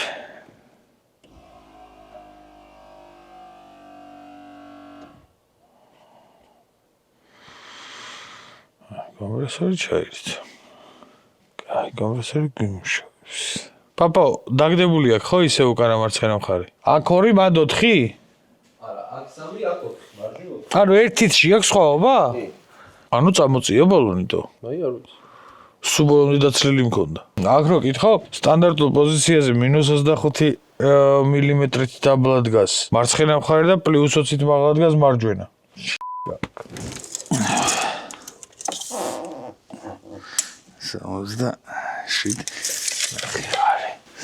კომპრესორი ჩაირით. აი, კომპრესორი გიმუშავებს. პაპა, დაგდებული აქვს ხო ისე უკანა მარცხენა მხარე? აქ 2, მანდ 4? არა, აქ 3, აქ 4, მარჯვნივ 4. ანუ ერთითში აქვს სხვაობა? კი. ანუ წამოწია ბოლონიტო. აი არ ვიცი. სულ ბოლომდე დაცლილი მქონდა. აქ რო კითხავ, სტანდარტულ პოზიციაზე -25 მმ-ით დაბლა დგას. მარცხენა მხარე და +20-ით მაღლა დგას მარჯვენა.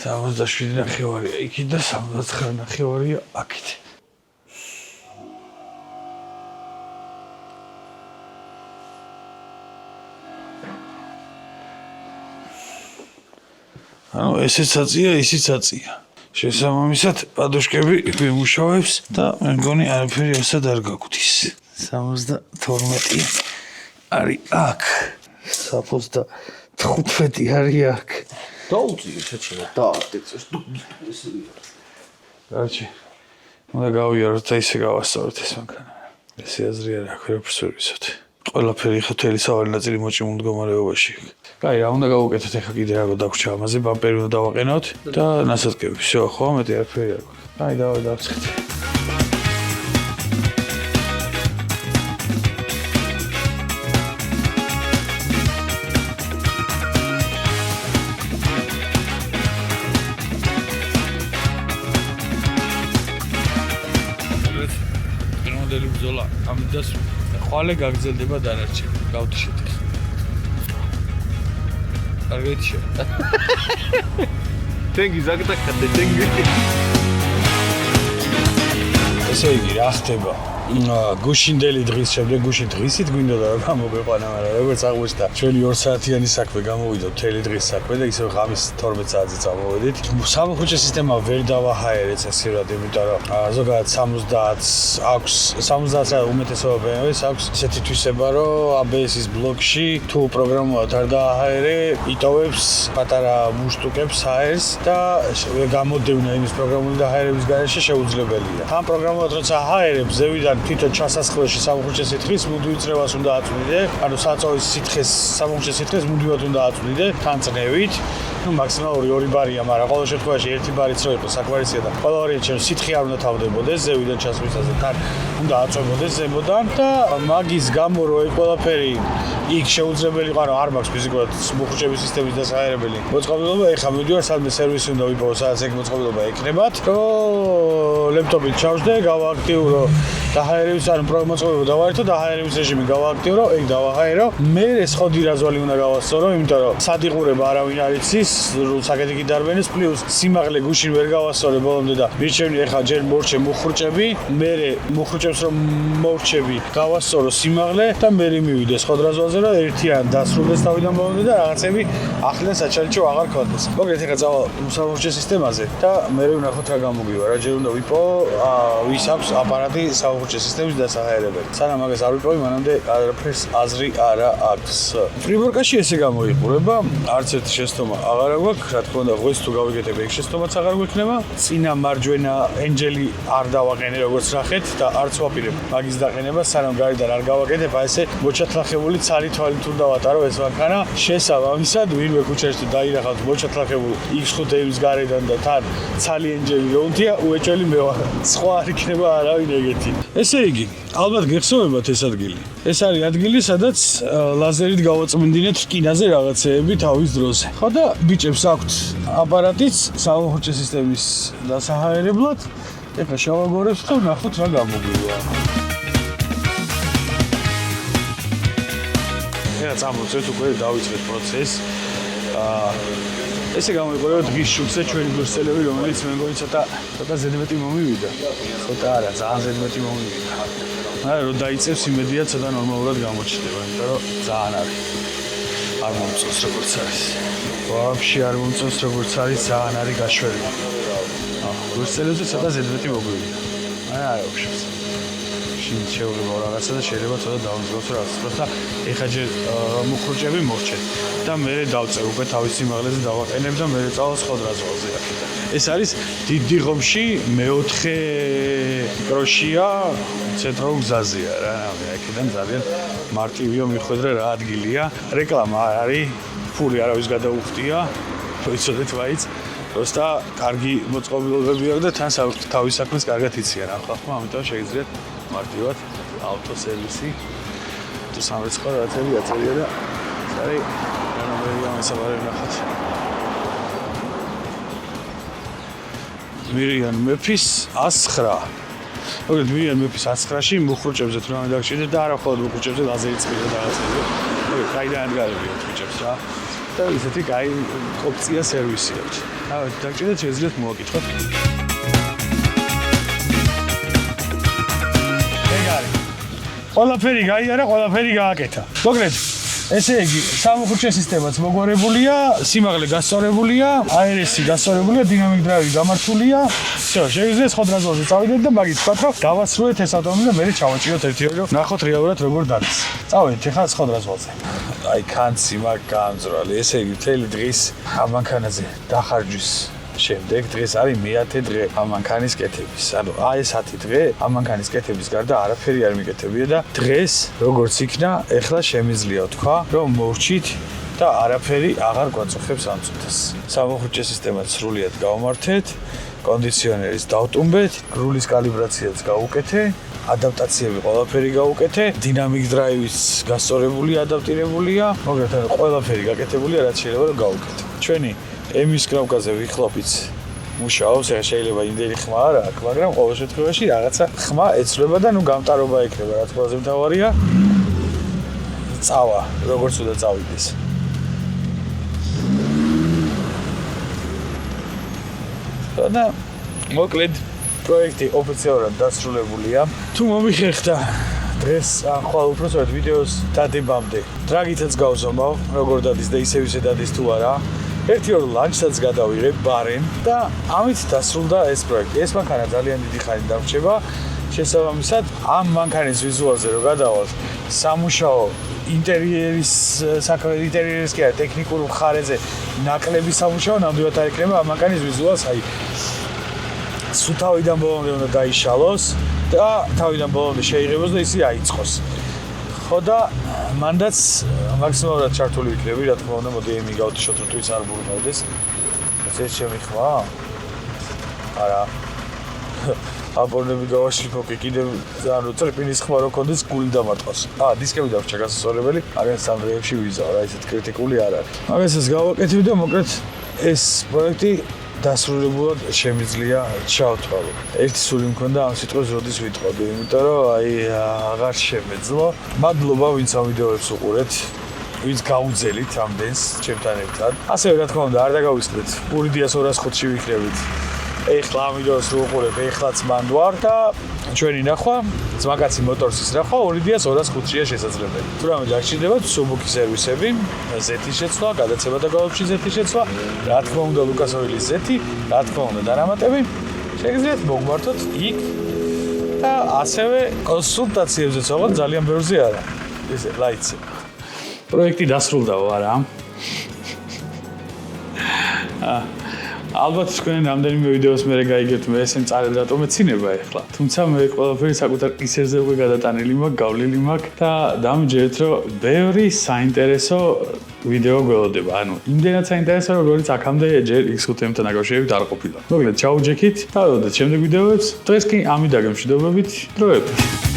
77 ნახევარია იქით და 79 ნახევარია აქეთ. ანუ ესეც აწია, ისიც აწია. შესაბამისად, პადუშკები ვიმუშავებს და მე მგონი არაფერი ასად არ გაგვდის. 72 არის აქ. 75 არის აქ. დაუწიე შეჩინა დაარტეცეს. კარჩი. უნდა გავიაროთ და ისე გავასწავლოთ ეს მანქანა. ესე აზრი არ აქვს პროფესორისოთ. ყველაფერი ხა თელი სავალი ნაწილი მოჭიმულ მდგომარეობაში. კაი, რა უნდა გავუკეთოთ ახლა კიდე რა გვაქვს ამაზე, ბამპერი უნდა დავაყენოთ და ნასადკები. всё, ხო, მეტი არაფერი არ გვაქვს. კაი, დავაცხეთ. მოდელი ბრძოლა ამდას ხვალე გაგრძელდება დანარჩენი. გავდიშეთ ახლა. Arvetici. Tengi zagdakate tengi. ესე იგი, რა ხდება? გუშინდელი დღის შემდეგ გუშინ დღისით გვინდა და გამოგვიყვანა, მაგრამ როგორც აღმოჩნდა, ჩვენი 2 საათიანი საქმე გამოვიდა მთელი დღის საქმე და ისევ ღამის 12 საათზე წამოვედით. სამოხუჭე სისტემა ვერ დავაჰაერეთ ასეულად, იმიტომ რომ ზოგადად 70 აქვს 70 რა უმეტესობა BMW-ს აქვს ისეთი თვისება, რომ ABS-ის ბლოკში თუ პროგრამულად არ დააჰაერე, იტოვებს პატარა მუშტუკებს აერს და გამოდევნა იმის პროგრამული დაჰაერების გარეშე შეუძლებელია. თან პროგრამულად როცა აჰაერებს ზევიდან თვითონ ჩასასხლელში სამოხუჭე სითხის მუდმივ წრევას უნდა აწვდიდე, ანუ საწოვის სითხეს სამოხუჭე სითხეს მუდმივად უნდა აწვდიდე თან წნევით. ნუ მაქსიმალური 2 ბარია, მაგრამ ყოველ შემთხვევაში 1 ბარიც რო იყოს საკმარისია და ყველა ვარიანტში სითხე არ უნდა თავდებოდეს ზევიდან ჩასვლისაზე, თან უნდა აწვებოდეს ზემოდან და მაგის გამო რო ეს ყველაფერი იქ შეუძლებელი ყარო არ მაქვს ფიზიკურად მოხუჭების სისტემის დასაერებელი მოწყობილობა. ეხლა მივიდივარ სადმე სერვისი უნდა ვიპოვო, სადაც ეგ მოწყობილობა ეკნებათ, რომ ლეპტოპით ჩავშდე, გავააქტიურო დაჰაერების ანუ პროგრამოწყობილობა დავაერთო, დაჰაერების რეჟიმი გავააქტიურო, ეგ დავაჰაერო. მე ხოდი რაზვალი უნდა გავასწორო, იმიტომ რომ სადიყურება არავინ არ იცის, საკეთიკი დარბენის პლუს სიმაღლე გუშინ ვერ გავასწორე ბოლომდე და მირჩევნი ეხლა ჯერ მორჩე მოხრუჭები, მე მოხრუჭებს რომ მორჩები გავასწორო სიმაღლე და მე მივიდეს ხოდრაზვალზე და ერთიან დასრულდეს თავიდან ბოლომდე და რაღაცები ახლენ საჩალჩო აღარ ქონდეს. მოკლედ ეხლა წავალ სამოხუჭე სისტემაზე და მე ვნახოთ რა გამოგვივა, რა ჯერ უნდა ვიპოვო, ვის აქვს აპარატი სამოხუჭე სისტემის დასაჰაერებელი. სანამ მაგას არ ვიპოვი, მანამდე არაფერს აზრი არა აქვს. ფრიბორკაში ესე გამოიყურება, არც ერთი შეცდომა აღარ გვაქვს, რა თქმა უნდა, ღვეს თუ გავიგეთებ, ეგ შეცდომაც აღარ გვექნება. წინა მარჯვენა ენჯელი არ დავაყენე როგორც ნახეთ და არც ვაპირებ მაგის დაყენება, სანამ გარედან არ გავაკეთებ, აი ესე მოჩათლახებული ცალი თვალით უნდა დავატარო ეს მანქანა. შესაბამისად, ვინმე ქუჩაში დაინახავთ მოჩათლახებული X5-ის გარედან და თან ცალი ენჯელი რო უნდია, უეჭველი მე ვარ. სხვა არ იქნება არავინ ეგეთი. ესე იგი, ალბათ გეხსოვებათ ეს ადგილი. ეს არის ადგილი, სადაც ლაზერით გავაწმინდინეთ რკინაზე რაღაცეები თავის დროზე. ხო და ბიჭებს აქვთ აპარატიც სამოხუჭე სისტემის დასაჰაერებლად. ეხლა შევაგორებთ და ვნახოთ რა გამოგვივა. რა წამოწევთ უკვე დავიწყეთ პროცესს. ესე გამოიყურება დღის შუქზე ჩვენი ბურსელები, რომელიც მე მგონი ცოტა ზედმეტი მომივიდა. ცოტა არა, ძალიან ზედმეტი მომივიდა. მაგრამ რომ დაიწევს იმედია ცოტა ნორმალურად გამოჩნდება, იმიტომ რომ ძალიან არის. არ მომწონს როგორც არის. ვაფშე არ მომწონს როგორც არის, ძალიან არის გაშვერილი. ბურსელებზე ცოტა ზედმეტი მომივიდა. აი არა ვშევს. შინ შეუძლება რაღაცა და შეიძლება ცოტა დავამძღოს რაღაცას. просто ეხა ჯერ მუხრუჭები მორჩეთ და მე დავწევ უკვე თავის სიმაღლეზე დავაყენებ და მე წავალ სხოდრა ზოლზე. ეს არის დიდი ღომში მეოთხე კროშია ცენტრალურ გზაზეა რა. აქედან ძალიან მარტივია მიხვედრე რა ადგილია. რეკლამა არ არის, ფული არავის გადაუხდია. ვიცოდეთ მაინც просто კარგი მოწყობილობები აქვს და თან თავის საქმეს კარგად იციან ახლა ხო ამიტომ შეგიძლიათ მარტივად ავტოსერვისი თუ სამრეცხო რაღაცები აწერია და ეს არის რანომერია მოსაბარე ნახოთ მირიან მეფის 109 მოგეთ მირიან მეფის 109-ში მუხრუჭებზე თუ რამე დაგჭირდეთ და არა მხოლოდ მუხრუჭებზე ლაზერი წყვილა და რაღაცები მოგეთ კაიდან გარებიოთ მუხრუჭებს რა და ისეთი კაი ოპცია სერვისი აქვს დაგჭირდეთ შეგიძლიათ მოვაკითხოთ ყველაფერი გაიარა, ყველაფერი გააკეთა. მოგეთ, ესე იგი, სამუხრუჭე სისტემაც მოგვარებულია, სიმაღლე გასწორებულია, ARS-ი გასწორებულია, დინამიკ დრაივი გამართულია. всё, შეგიძლიათ სხოდრაზოლზე წავიდეთ და მაგით თქვათ, რომ დავასრულეთ ეს ავტომობილი და მე ჩავაჭიროთ ერთი ორი, რომ ნახოთ რეალურად როგორ დადის. წავედით ახლა სხოდრაზოლზე. აი, კანცი მაგ გამძრალი, ესე იგი, მთელი დღის ამანქანაზე დახარჯვის შემდეგ დღეს არის მე-10 დღე ამანქანის კეთების. ანუ აი ეს 10 დღე ამანქანის კეთების გარდა არაფერი არ მიკეთებია და დღეს როგორც იქნა, ეხლა შემიძლია თქვა, რომ მოვრჩით და არაფერი აღარ გვაწუხებს ამ წუთას. სამუხრუჭე სისტემაც სრულიად გავმართეთ, კონდიციონერის დავტუმბეთ, გრულის კალიბრაციაც გავუკეთე, ადაპტაციები ყველაფერი გავუკეთე, დინამიკ დრაივის გასწორებული, ადაპტირებულია, მოგეთ, ყველაფერი გაკეთებულია, რაც შეიძლება რომ გავუკეთო. ჩვენი ემის კრავკაზე ვიხლოფიც მუშაობს, ახლა შეიძლება იმდენი ხმა არ აქვს, მაგრამ ყოველ შემთხვევაში რაღაცა ხმა ეცვლება და ნუ გამტარობა იქნება, რაც ყველაზე მთავარია. წავა, როგორც უნდა წავიდეს. და მოკლედ პროექტი ოფიციალურად დასრულებულია. თუ მომიხერხდა დღეს ახლა უბრალოდ ვიდეოს დადებამდე დრაგითაც გავზომავ, როგორ დადის და ისევ დადის თუ არა. ერთი ორ ლანჩსაც გადავიღებ ბარენ და ამით დასრულდა ეს პროექტი. ეს მანქანა ძალიან დიდი ხანი დამრჩება. შესაბამისად, ამ მანქანის ვიზუალზე რო გადავალთ, სამუშაო ინტერიერის საქმე ინტერიერის კი არა, ტექნიკურ მხარეზე ნაკლები სამუშაო ნამდვილად არ იქნება ამ მანქანის ვიზუალს, აი სულ თავიდან ბოლომდე უნდა დაიშალოს და თავიდან ბოლომდე შეიღებოს და ისე აიწყოს. ხო და მანდაც მაქსიმალურად ჩართული ვიქნები, რა თქმა უნდა, მოდი ემი გავთიშოთ, რომ თუის არ ბურღავდეს. ეს შემიხვა? არა. აბორნები გავაშლიფო კი კიდევ ანუ ტრიპინის ხმა რო კონდეს გული დამატყოს. დისკები დავრჩა გასასწორებელი, მაგრამ სამ დღეებში ვიზავ რა, ისეთ კრიტიკული არ არის. მაგასაც გავაკეთებ და მოკლედ ეს პროექტი დასრულებულად შემიძლია ჩავთვალო. ერთი სული მქონდა ამ სიტყვას როდის ვიტყოდი, იმიტომ რომ აი აღარ შემეძლო. მადლობა ვინც ამ ვიდეოებს უყურეთ, ვინც გაუძელით ამდენს ჩემთან ერთად. ასევე რა თქმა უნდა არ დაგავიწყდეთ, ურიდიას 205-ში ვიქნებით. ეხლა ამ ვიდეოს რო უყურებ, ეხლაც მანდ ვარ და ჩვენი ნახვა, ძმაკაცი მოტორსის ნახვა ურიდიას 205-შია შესაძლებელი. თუ რამე დაგჭირდებათ, სუბუქი სერვისები, ზეთის შეცვლა, გადაცემა და გალოფში ზეთის შეცვლა, რა თქმა უნდა ლუკას ოილის ზეთი, რა თქმა უნდა დანამატები, შეგიძლიათ მოგმართოთ იქ და ასევე კონსულტაციებზე ცალკე ძალიან ბევრზე არა. ესე ლაიცი. პროექტი დასრულდაო არა? ალბათ თქვენ რამდენიმე ვიდეოს მერე გაიგებთ მე ესე მწარედ რატომ ეცინება ახლა. თუმცა მე ყველაფერი საკუთარ კისერზე უკვე გადატანილი მაქვს, გავლილი მაქვს და დამჯერეთ რომ ბევრი საინტერესო ვიდეო გველოდება. ანუ იმდენად საინტერესო როგორც აქამდე ჯერ X5-თან დაკავშირებით არ ყოფილა. მოკლედ ჩაუჯექით და ველოდეთ შემდეგ ვიდეოებს. დღეს კი ამით დაგემშვიდობებით. დროებით.